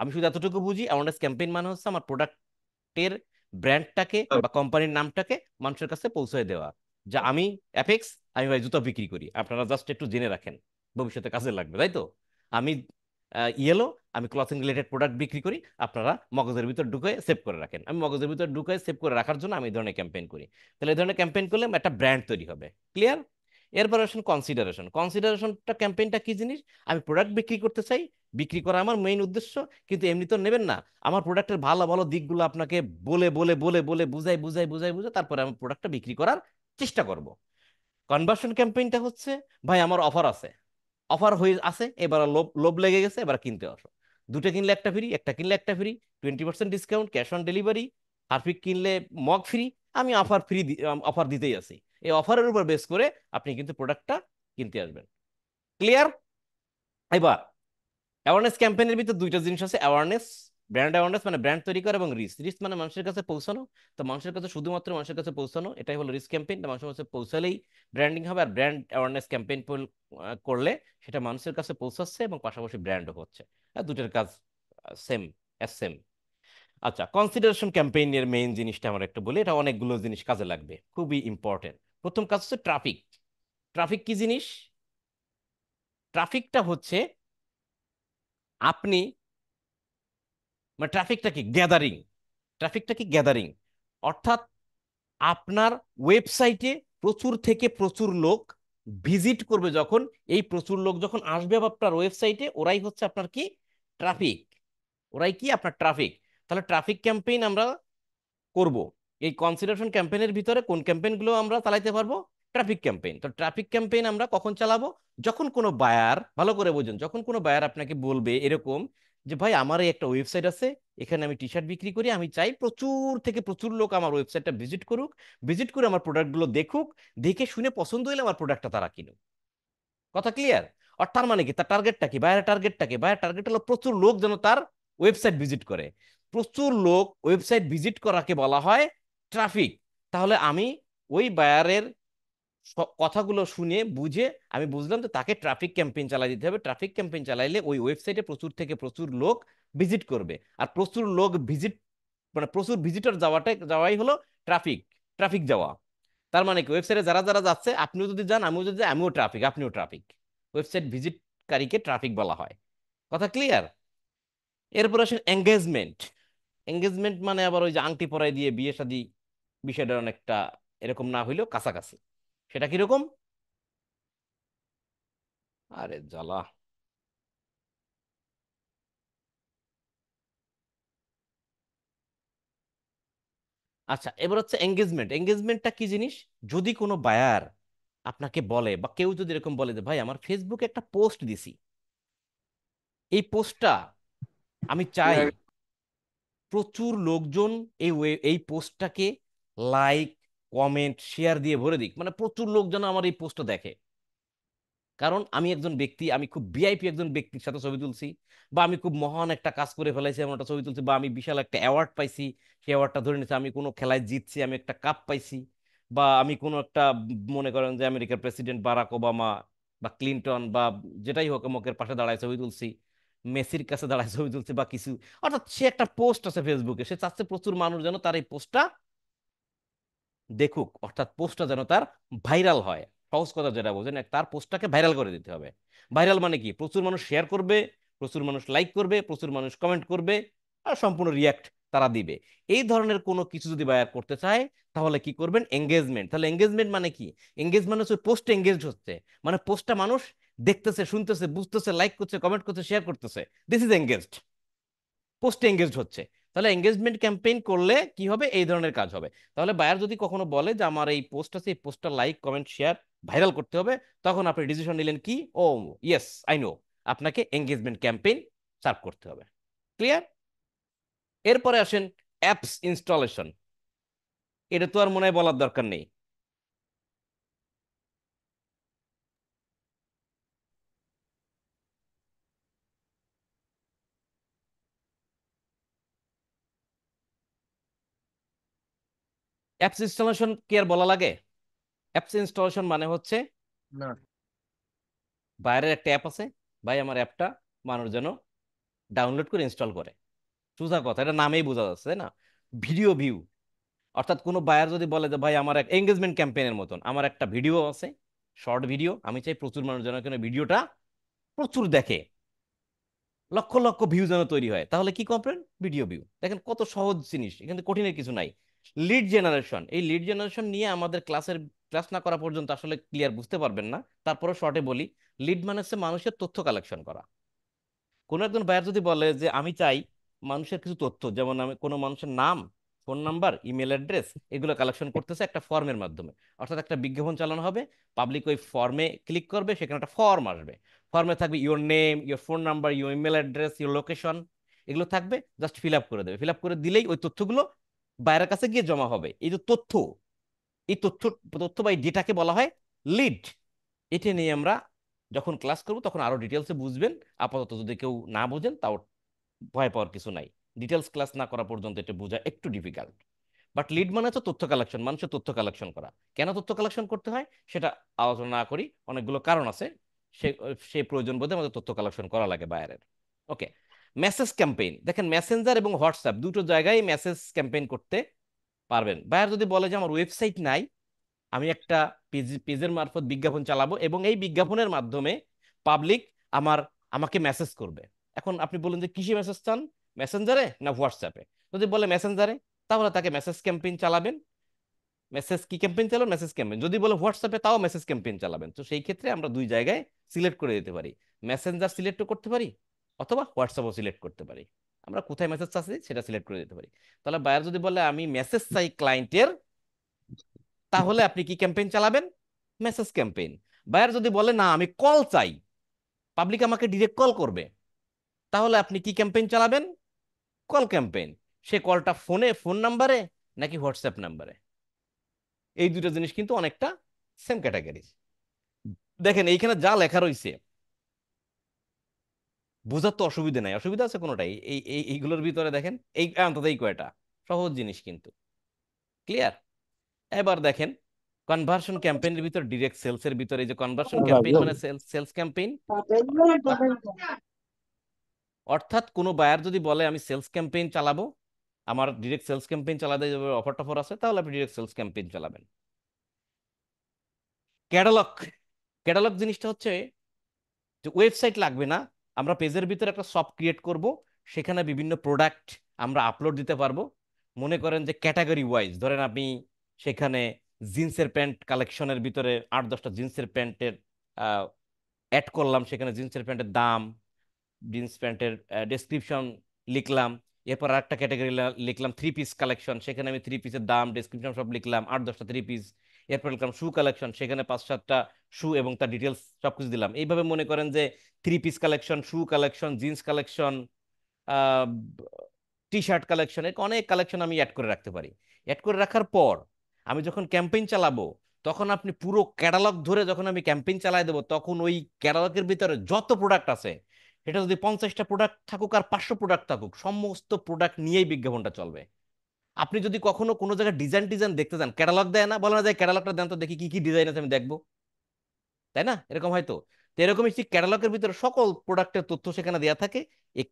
আমি শুধু এতটুকু বুঝি অ্যাওয়ারনেস ক্যাম্পেইন মানে হচ্ছে আমার প্রোডাক্টের ব্র্যান্ডটাকে বা কোম্পানির নামটাকে মানুষের কাছে পৌঁছে দেওয়া। যা আমি অ্যাপেক্স, আমি ভাই জুতো বিক্রি করি, আপনারা জাস্ট একটু জেনে রাখেন, ভবিষ্যতে কাজে লাগবে, তাই তো? আমি ইয়েলো, আমি ক্লথিং রিলেটেড প্রোডাক্ট বিক্রি করি, আপনারা মগজের ভিতর ঢুকে সেভ করে রাখেন, আমি মগজের ভিতর ঢুকে সেভ করে রাখার জন্য আমি এই ধরনের ক্যাম্পেইন করি। তাহলে এই ধরনের ক্যাম্পেইন করলে একটা ব্র্যান্ড তৈরি হবে, ক্লিয়ার? এরপর আসেন কনসিডারেশন। কনসিডারেশনটা ক্যাম্পেইনটা কি জিনিস? আমি প্রোডাক্ট বিক্রি করতে চাই, বিক্রি করা আমার মেইন উদ্দেশ্য, কিন্তু এমনি তো নেবেন না, আমার প্রোডাক্টের ভালো ভালো দিকগুলো আপনাকে বলে বলে বলে বলে বুঝাই তারপরে আমি প্রোডাক্টটা বিক্রি করার চেষ্টা করব। কনভার্সন ক্যাম্পেইনটা হচ্ছে ভাই আমার অফার আছে, অফার হয়ে আছে, এবার লোভ লোভ লেগে গেছে, এবার কিনতে আসো, দুটো কিনলে একটা ফ্রি, একটা কিনলে একটা free, 20% discount, cash on delivery, Harpic কিনলে মগ ফ্রি, আমি অফার অফার দিতেই আছি, এই অফারের উপর বেস করে আপনি কিন্তু প্রোডাক্টটা কিনতে আসবেন, ক্লিয়ার? এবার অ্যাওয়ারনেস ক্যাম্পেইনের ভিতরে দুইটা জিনিস আছে, অ্যাওয়ারনেস, ব্র্যান্ড অ্যাওয়ারনেস মানে ব্র্যান্ড তৈরি করা, এবং রিচ মানে মানুষের কাছে পৌঁছানো। তো মানুষের কাছে, শুধুমাত্র মানুষের কাছে পৌঁছানো, এটাই হলো রিচ ক্যাম্পেইন, মানুষের কাছে পৌঁছালেই ব্র্যান্ডিং হবে। আর ব্র্যান্ড অ্যাওয়ারনেস ক্যাম্পেইন করলে সেটা মানুষের কাছে পৌঁছাচ্ছে এবং পাশাপাশি ব্র্যান্ডও হচ্ছে, আর দুটোর কাজ সেম, সেম। আচ্ছা, কনসিডারেশন ক্যাম্পেইনের মেইন জিনিসটা আমরা একটু বলি, এটা অনেকগুলো জিনিস কাজে লাগবে, খুবই ইম্পর্টেন্ট। প্রথম কাজ হচ্ছে ট্রাফিক। ট্রাফিক কি জিনিস? ট্রাফিকটা হচ্ছে আপনি, মানে ট্রাফিকটা কি? গ্যাদারিং, ট্রাফিকটা কি গ্যাদারিং, অর্থাৎ আপনার ওয়েবসাইটে প্রচুর থেকে প্রচুর লোক ভিজিট করবে, যখন এই প্রচুর লোক যখন আসবে আপনার ওয়েবসাইটে, ওরাই হচ্ছে আপনার কি ট্রাফিক, ওরাই কি আপনার ট্রাফিক। তাহলে ট্রাফিক ক্যাম্পেইন আমরা করব। এই কনসিডারেশন ক্যাম্পেইনের ভিতরে কোন ক্যাম্পেইনগুলো আমরা চালাতে পারবো? Traffic campaign. তো ট্রাফিক ক্যাম্পেইন আমরা কখন চালাবো? যখন কোনো বায়ার, ভালো করে বুঝুন, যখন কোনো বায়ার আপনাকে বলবে এরকম যে ভাই আমার এই একটা ওয়েবসাইট আছে, এখানে আমি টি শার্ট বিক্রি করি, আমি চাই প্রচুর থেকে প্রচুর লোক আমার ওয়েবসাইটটা ভিজিট করুক, ভিজিট করে আমার প্রোডাক্টগুলো দেখুক, দেখে শুনে পছন্দ হলে আমার প্রোডাক্টটা তারা কিনুক। কথা ক্লিয়ার? আর তার মানে কি, তার টার্গেটটা কি, বায়ারের টার্গেটটা কি? বায়ার টার্গেট হলো প্রচুর লোক যেন তার ওয়েবসাইট ভিজিট করে। প্রচুর লোক ওয়েবসাইট ভিজিট করাকে বলা হয় ট্রাফিক। তাহলে আমি ওই বায়ারের কথাগুলো শুনে বুঝে আমি বুঝলাম যে তাকে ট্রাফিক ক্যাম্পেইন চালাই দিতে হবে। ট্রাফিক ক্যাম্পেইন চালাইলে ওই ওয়েবসাইটে প্রচুর থেকে প্রচুর লোক ভিজিট করবে, আর প্রচুর লোক ভিজিট মানে প্রচুর ভিজিটর যাওয়াই হলো ট্রাফিক, ট্রাফিক যাওয়া। তার মানে কি, ওয়েবসাইটে যারা যারা যাচ্ছে, আপনিও যদি যান, আমিও যদি যাই, আমিও ট্রাফিক, আপনিও ট্রাফিক। ওয়েবসাইট ভিজিটকারীকে ট্রাফিক বলা হয়। কথা ক্লিয়ার? এরপর আসেন এঙ্গেজমেন্ট। এঙ্গেজমেন্ট মানে আবার ওই যে আংটি পরাই দিয়ে বিয়ে শাদী, বিষয়টা অনেকটা এরকম না হইলেও কাছাকাছি। সেটা কিরকম? আরে জ্বালা। আচ্ছা, এবার হচ্ছে এঙ্গেজমেন্ট। এঙ্গেজমেন্টটা কি জিনিস? যদি কোনো বায়ার আপনাকে বলে, বা কেউ যদি এরকম বলে যে ভাই আমার ফেসবুকে একটা পোস্ট দিছি, এই পোস্টটা আমি চাই প্রচুর লোকজন এই পোস্টটাকে লাইক, কমেন্ট, শেয়ার দিয়ে ভরে দিক, মানে প্রচুর লোক যেন আমার এই পোস্টটা দেখে। কারণ আমি একজন ব্যক্তি, আমি খুব ভিআইপি একজন ব্যক্তির সাথে ছবি তুলছি, বা আমি খুব মহান একটা কাজ করে ফেলাইছি এমন একটা ছবি তুলছি, বা আমি বিশাল একটা অ্যাওয়ার্ড পাইছি, সেই অ্যাওয়ার্ডটা ধরে নিচ্ছি, আমি কোনো খেলায় জিতছি, আমি একটা কাপ পাইছি, বা আমি কোনো একটা মনে করেন যে আমেরিকার প্রেসিডেন্ট বারাক ওবামা বা ক্লিনটন বা যেটাই হোক অমুকের পাশে দাঁড়ায় ছবি তুলছি, মেসির কাছে দাঁড়ায় ছবি তুলছি বা কিছু। অর্থাৎ সে একটা পোস্ট আছে ফেসবুকে, সে চাচ্ছে প্রচুর মানুষ যেন তার এই পোস্টটা দেখুক, অর্থাৎ পোস্টটা যেন তার ভাইরাল হয়। সহজ কথা যেটা বোঝেন, তার পোস্টটাকে ভাইরাল করে দিতে হবে। ভাইরাল মানে কি? প্রচুর মানুষ শেয়ার করবে, প্রচুর মানুষ লাইক করবে, প্রচুর মানুষ কমেন্ট করবে, আর সম্পূর্ণ রিয়াক্ট তারা দিবে। এই ধরনের কোনো কিছু যদি বায়ার করতে চায়, তাহলে কি করবেন? এঙ্গেজমেন্ট। তাহলে এঙ্গেজমেন্ট মানে কি? এঙ্গেজমেন্ট হচ্ছে পোস্ট এঙ্গেজড হচ্ছে, মানে পোস্টটা মানুষ দেখতেছে, শুনতেছে, বুঝতেছে, লাইক করছে, কমেন্ট করছে, শেয়ার করতেছে, দিস ইজ এঙ্গেজড, পোস্টে এঙ্গেজড হচ্ছে। তাহলে এঙ্গেজমেন্ট ক্যাম্পেইন করলে কি হবে? এই ধরনের কাজ হবে। তাহলে বায়ার যদি কখনো বলে যে আমার এই পোস্ট আছে, এই পোস্টটা লাইক, কমেন্ট, শেয়ার, ভাইরাল করতে হবে, তখন আপনি ডিসিশন নিলেন কি, ও ইয়েস আই নো, আপনাকে এঙ্গেজমেন্ট ক্যাম্পেইন সার্ভ করতে হবে। ক্লিয়ার? এরপরে আসেন অ্যাপস ইনস্টলেশন। এটা তো আর মনে হয় বলার দরকার নেই। অ্যাপস ইনস্টলেশন কি আর বলা লাগে? অ্যাপস ইনস্টলেশন মানে হচ্ছে না। বাইরের একটা অ্যাপ আছে, ভাই আমার অ্যাপটা মানুষ যেন ডাউনলোড করে ইনস্টল করে। সোজা কথা, এটা নামেই বোঝা যাচ্ছে, তাই না? ভিডিও ভিউ, অর্থাৎ কোনো বায়ার যদি বলে যে ভাই আমার এক এঙ্গেজমেন্ট ক্যাম্পেইনের মতন আমার একটা ভিডিও আছে, শর্ট ভিডিও, আমি চাই প্রচুর মানুষ যেন কেন ভিডিওটা প্রচুর দেখে, লক্ষ লক্ষ ভিউ যেন তৈরি হয়, তাহলে কি করবেন? Video view. দেখেন কত সহজ জিনিস, এখানে কঠিনের কিছু নাই। লিড জেনারেশন, এই লিড জেনারেশন নিয়ে আমাদের ক্লাস না করা পর্যন্ত আসলে ক্লিয়ার বুঝতে পারবেন না, তারপরে শর্টে বলি। লিড মানে হচ্ছে মানুষের তথ্য কালেকশন করা। কোনো একজন বায়ার যদি বলে যে আমি চাই মানুষের কিছু তথ্য, যেমন আমি কোনো মানুষের নাম, ফোন নাম্বার, ইমেল অ্যাড্রেস, এগুলো কালেকশন করতেছে একটা ফর্মের মাধ্যমে, অর্থাৎ একটা বিজ্ঞাপন চালানো হবে, পাবলিক ওই ফর্মে ক্লিক করবে, সেখানে একটা ফর্ম আসবে, ফর্মে থাকবে your name, your phone number, your email address, your location, এগুলো থাকবে, জাস্ট ফিল আপ করে দেবে। ফিল আপ করে দিলেই ওই তথ্যগুলো বাইরের কাছে গিয়ে জমা হবে। এই যে তথ্য, এই তথ্য তথ্য বা এই ডেটাকে বলা হয় লিড। এটা নিয়ে আমরা যখন ক্লাস করব তখন আরো ডিটেলসে বুঝবেন। আপাতত যদি কেউ না বোঝেন তাও ভয় পাওয়ার কিছু নাই, ডিটেলস ক্লাস না করা পর্যন্ত এটা বোঝা একটু ডিফিকাল্ট। বাট লিড মানে হচ্ছে তথ্য কালেকশন, মানুষের তথ্য কালেকশন করা। কেন তথ্য কালেকশন করতে হয় সেটা আলোচনা না করি, অনেকগুলো কারণ আছে, সে সেই প্রয়োজন বোধে আমাদের তথ্য কালেকশন করা লাগে বায়ারের। ওকে। মেসেজ ক্যাম্পেইন, দেখেন মেসেঞ্জার এবং হোয়াটসঅ্যাপ দুটো জায়গায় মেসেজ ক্যাম্পেইন করতে পারবেন। বায়ার যদি বলে যে আমার ওয়েবসাইট নাই, আমি একটা পেজের মারফত বিজ্ঞাপন চালাবো এবং এই বিজ্ঞাপনের মাধ্যমে পাবলিক আমাকে মেসেজ করবে। এখন আপনি বলেন যে কিসে মেসেজ চান, মেসেঞ্জারে না হোয়াটসঅ্যাপে? যদি বলে মেসেঞ্জারে, তাহলে তাকে মেসেজ ক্যাম্পেইন চালাবেন। মেসেজ কি ক্যাম্পেইন চালাবেন? Message campaign. যদি বলে হোয়াটসঅ্যাপে, তাও মেসেজ ক্যাম্পেইন চালাবেন। তো সেই ক্ষেত্রে আমরা দুই জায়গায় সিলেক্ট করে দিতে পারি, মেসেঞ্জার সিলেক্টও করতে পারি অথবা হোয়াটসঅ্যাপও সিলেক্ট করতে পারি। আমরা কোথায় মেসেজ চাচ্ছি সেটা সিলেক্ট করে দিতে পারি। তাহলে বায়ার যদি বলে আমি মেসেজ চাই ক্লায়েন্টের, তাহলে আপনি কি ক্যাম্পেইন চালাবেন? Message campaign. বায়ার যদি বলে না আমি কল চাই, পাবলিক আমাকে ডিরেক্ট কল করবে, তাহলে আপনি কি ক্যাম্পেইন চালাবেন? Call campaign. সে কলটা ফোন নাম্বারে নাকি হোয়াটসঅ্যাপ নাম্বারে? এই দুটো জিনিস কিন্তু অনেকটা সেম ক্যাটাগরি। দেখেন এইখানে যা লেখা রয়েছে বোঝার তো অসুবিধা নাই, অসুবিধা আছে কোনোটাই? এইগুলোর ভিতরে দেখেন, এই অন্তত এই কয়টা সহজ জিনিস কিন্তু। ক্লিয়ার? এবার দেখেন কনভার্সন ক্যাম্পেইনের ভিতর, ডিরেক্ট সেলস এর ভিতরে, এই যে কনভার্সন ক্যাম্পেইন মানে সেলস ক্যাম্পেইন। অর্থাৎ কোনো বায়ার যদি বলে আমি সেলস ক্যাম্পেইন চালাবো, আমার ডিরেক্ট সেলস ক্যাম্পেইন চালাতে অফার টফার আছে, তাহলে আপনি ডিরেক্ট সেলস ক্যাম্পেইন চালাবেন। ক্যাটালগ, ক্যাটালগ জিনিসটা হচ্ছে যে ওয়েবসাইট লাগবে না, আমরা পেজের ভিতরে একটা শপ ক্রিয়েট করব, সেখানে বিভিন্ন প্রোডাক্ট আমরা আপলোড দিতে পারবো। মনে করেন যে ক্যাটাগরি ওয়াইজ, ধরেন আপনি সেখানে জিন্সের প্যান্ট কালেকশনের ভিতরে 8-10টা জিন্সের প্যান্টের অ্যাড করলাম, সেখানে জিন্সের প্যান্টের দাম, জিন্স প্যান্টের ডেসক্রিপশন লিখলাম। এরপর আরেকটা ক্যাটাগরি লিখলাম থ্রি পিস কালেকশন, সেখানে আমি থ্রি পিসের দাম, ডেসক্রিপশন সব লিখলাম, 8-10টা থ্রি পিস। এরপর লিখলাম শু কালেকশন, সেখানে 5-7টা শু এবং তার ডিটেলস সবকিছু দিলাম। এইভাবে মনে করেন যে three piece collection, shoe collection, jeans collection, T shirt collection, অনেক কালেকশন আমি অ্যাড করে রাখতে পারি। অ্যাড করে রাখার পর আমি যখন ক্যাম্পেইন চালাবো, তখন আপনি পুরো ক্যাটালগ ধরে যখন আমি ক্যাম্পেইন চালাই দেবো, তখন ওই ক্যাটালগের ভিতরে যত প্রোডাক্ট আছে, এটা যদি 50টা প্রোডাক্ট থাকুক আর 500 প্রোডাক্ট থাকুক, সমস্ত প্রোডাক্ট নিয়েই বিজ্ঞাপনটা চলবে। আপনি যদি কখনো কোনো জায়গায় ডিজাইন ডিজাইন দেখতে যান, ক্যাটালগ দেয় না, বলে না যায় ক্যাটালগটা দেন তো দেখি কি কি ডিজাইন আছে আমি দেখবো, তাই না? এরকম হয়তো। তো এরকমই ঠিক ক্যাটালগের ভিতরে সকল প্রোডাক্টের তথ্য সেখানে দেওয়া থাকে। এই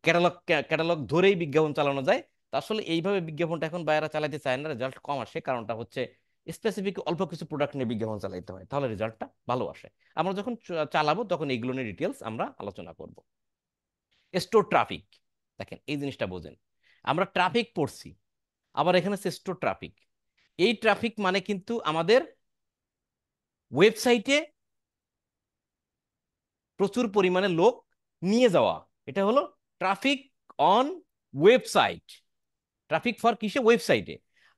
ক্যাটালগ ধরেই বিজ্ঞাপন চালানো যায়। তো আসলে এইভাবে বিজ্ঞাপনটা এখন বাইরে চালাতে চায় না, রেজাল্ট কম আসে। কারণটা হচ্ছে স্পেসিফিক অল্প কিছু প্রোডাক্ট নিয়ে বিজ্ঞাপন চালাইতে হয়, তাহলে রেজাল্টটা ভালো আসে। আমরা যখন চালাবো তখন এইগুলো নিয়ে ডিটেলস আমরা আলোচনা করব। স্টোর ট্রাফিক, দেখেন এই জিনিসটা বোঝেন। আমরা ট্রাফিক পড়ছি, আবার এখানে স্টোর ট্রাফিক। এই ট্রাফিক মানে কিন্তু আমাদের ওয়েবসাইটে প্রচুর পরিমাণে লোক নিয়ে যাওয়া, এটা হলো traffic on website. Traffic for কিসে? ওয়েবসাইটে।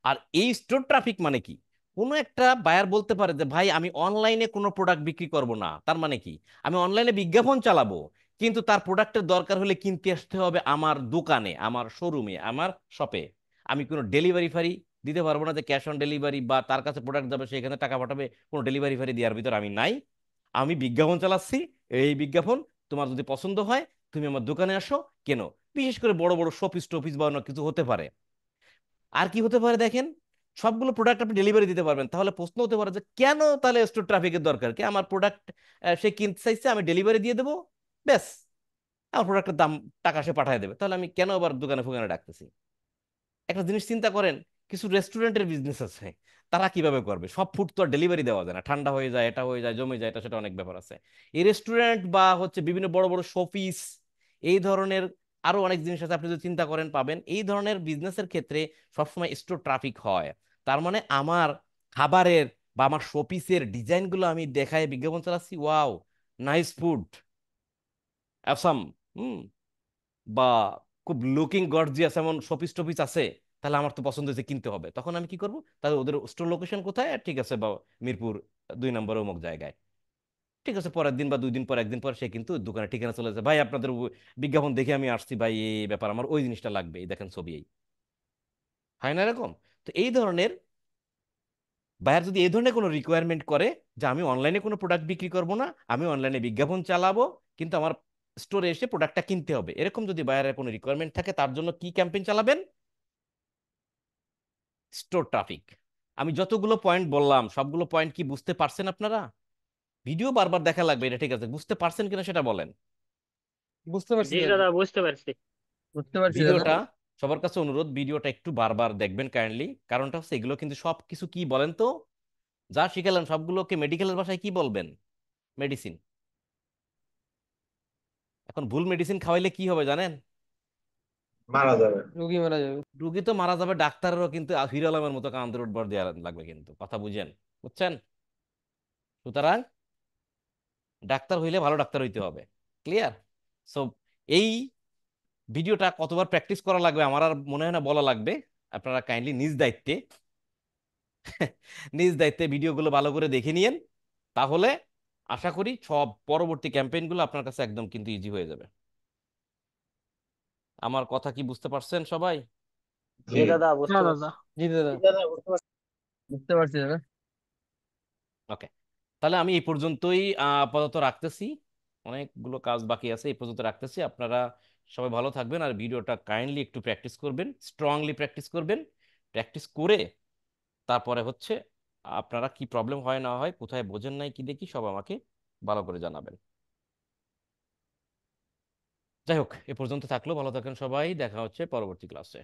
আর এই স্টোর ট্রাফিক মানে কি? কোনো একটা বায়ার বলতে পারে যে ভাই আমি অনলাইনে কোনো প্রোডাক্ট বিক্রি করব না। তার মানে কি? আমি অনলাইনে বিজ্ঞাপন চালাবো, কিন্তু তার প্রোডাক্টের দরকার হলে কিনতে আসতে হবে আমার দোকানে, আমার শোরুমে, আমার শপে। আমি কোনো ডেলিভারি ফারি দিতে পারবো না, যে ক্যাশ অন ডেলিভারি বা তার কাছে প্রোডাক্ট যাবে সেখানে টাকা পাঠাবে, কোনো ডেলিভারি ফারি দেওয়ার ভিতর আমি নাই। আমি বিজ্ঞাপন চালাচ্ছি, এই বিজ্ঞাপন তোমার যদি পছন্দ হয় তুমি আমার দোকানে আসো কেন। বিশেষ করে বড় বড় শপিস টপিস বা অন্য কিছু হতে পারে। আর কি হতে পারে দেখেন, সবগুলো প্রোডাক্ট আপনি ডেলিভারি দিতে পারবেন। তাহলে প্রশ্ন হতে পারে যে কেন তাহলে স্টোর ট্রাফিকের দরকার কি? আমার প্রোডাক্ট সে কিনতে চাইছে, আমি ডেলিভারি দিয়ে দেবো, ব্যাস, আমার প্রোডাক্টের দাম, টাকা সে পাঠিয়ে দেবে, তাহলে আমি কেন আবার দোকানে ফোকানে ডাকতেছি? একটা জিনিস চিন্তা করেন, কিছু রেস্টুরেন্টের বিজনেস আছে, তারা কিভাবে করবে? সব ফুড তো আর ডেলিভারি দেওয়া যায় না, ঠান্ডা হয়ে যায়, এটা হয়ে যায়, জমে যায়, এটা সেটা অনেক ব্যাপার আছে। এই রেস্টুরেন্ট বা হচ্ছে বিভিন্ন বড় বড় শোপিস, এই ধরনের আরো অনেক জিনিস আছে, আপনি যদি চিন্তা করেন পাবেন। এই ধরনের বিজনেসের ক্ষেত্রে সবসময় স্টোর ট্রাফিক হয়। তার মানে আমার খাবারের বা আমার শোপিসের ডিজাইনগুলো আমি দেখায় বিজ্ঞাপন চালাচ্ছি, ওয়াও নাইস ফুড, অ্যাসাম, হুম, বা খুব লুকিং গর্জিয়াস এমন শপিস টপিস আছে, তাহলে আমার তো পছন্দ হয়েছে, কিনতে হবে। তখন আমি কি করব? তাহলে ওদের স্টোর লোকেশন কোথায়? ঠিক আছে, বা মিরপুর 2 নম্বর অমুক জায়গায়। ঠিক আছে, পরের দিন বা 2 দিন পর, একদিন পর সে কিন্তু দোকানে ঠিকানা চলে যায়, ভাই আপনাদের বিজ্ঞাপন দেখে আমি আসছি ভাই, এই ব্যাপার, আমার ওই জিনিসটা লাগবে, এই দেখেন ছবি, এই হয় না এরকম? তো এই ধরনের বায়ার যদি এই ধরনের কোনো রিকোয়ারমেন্ট করে যে আমি অনলাইনে কোনো প্রোডাক্ট বিক্রি করব না, আমি অনলাইনে বিজ্ঞাপন চালাবো, কিন্তু আমার স্টোরে এসে প্রোডাক্টটা কিনতে হবে, এরকম যদি বায়ারের কোনো রিকোয়ারমেন্ট থাকে, তার জন্য কি ক্যাম্পেইন চালাবেন? Store traffic. আমি যতগুলো পয়েন্ট বললাম সবগুলো পয়েন্ট কি বুঝতে পারছেন আপনারা? ভিডিও বারবার দেখা লাগবে, এটা ঠিক আছে, বুঝতে পারছেন কিনা সেটা বলেন। বুঝতে পারছি জি দাদা। দাদা, বুঝতে পারছি। বুঝতে পারছি দাদা। ভিডিওটা সবার কাছে অনুরোধ, ভিডিওটা একটু বারবার দেখবেন কাইন্ডলি। কারণটা হচ্ছে এগুলো কিন্তু সব কিছু কি বলেন তো, যা শিখালেন সবগুলোকে মেডিকেলের ভাষায় কি বলবেন? মেডিসিন। এখন ভুল মেডিসিন খাওয়াইলে কি হবে জানেন? মারা যাবে। রোগী মারা যাবে। রুগী তো মারা যাবে, ডাক্তারেরও কিন্তু হিরো আলমের মতো কান্দের উঠবার দেওয়া লাগবে, কিন্তু কথা বুঝেন, বুঝছেন? সুতরাং ডাক্তার হইলে ভালো ডাক্তার হইতে হবে। ক্লিয়ার? সো এই ভিডিওটা কতবার প্র্যাকটিস করা লাগবে আমার আর মনে হয় না বলা লাগবে। আপনারা কাইন্ডলি নিজ দায়িত্বে ভিডিওগুলো ভালো করে দেখে নিয়েন, তাহলে আশা করি সব পরবর্তী ক্যাম্পেইনগুলো আপনার কাছে একদম কিন্তু ইজি হয়ে যাবে। আমার কথা কি বুঝতে পারছেন সবাই? জি দাদা হ্যাঁ বুঝতে দাদা। জি দাদা, বুঝতে পারছি দাদা। ওকে, তাহলে আমি এই পর্যন্তই আপাতত রাখতেছি। অনেকগুলো কাজ বাকি আছে, এই পর্যন্ত রাখতেছি। আপনারা সবাই ভালো থাকবেন, আর ভিডিওটা কাইন্ডলি একটু প্র্যাকটিস করবেন, স্ট্রংলি প্র্যাকটিস করবেন। প্র্যাকটিস করে তারপরে হচ্ছে আপনারা কি প্রবলেম হয় না হয়, কোথায় বোঝেন নাই কি দেখি, সব আমাকে ভালো করে জানাবেন। যাই হোক, এ পর্যন্ত থাকলো, ভালো থাকেন সবাই, দেখা হচ্ছে পরবর্তী ক্লাসে।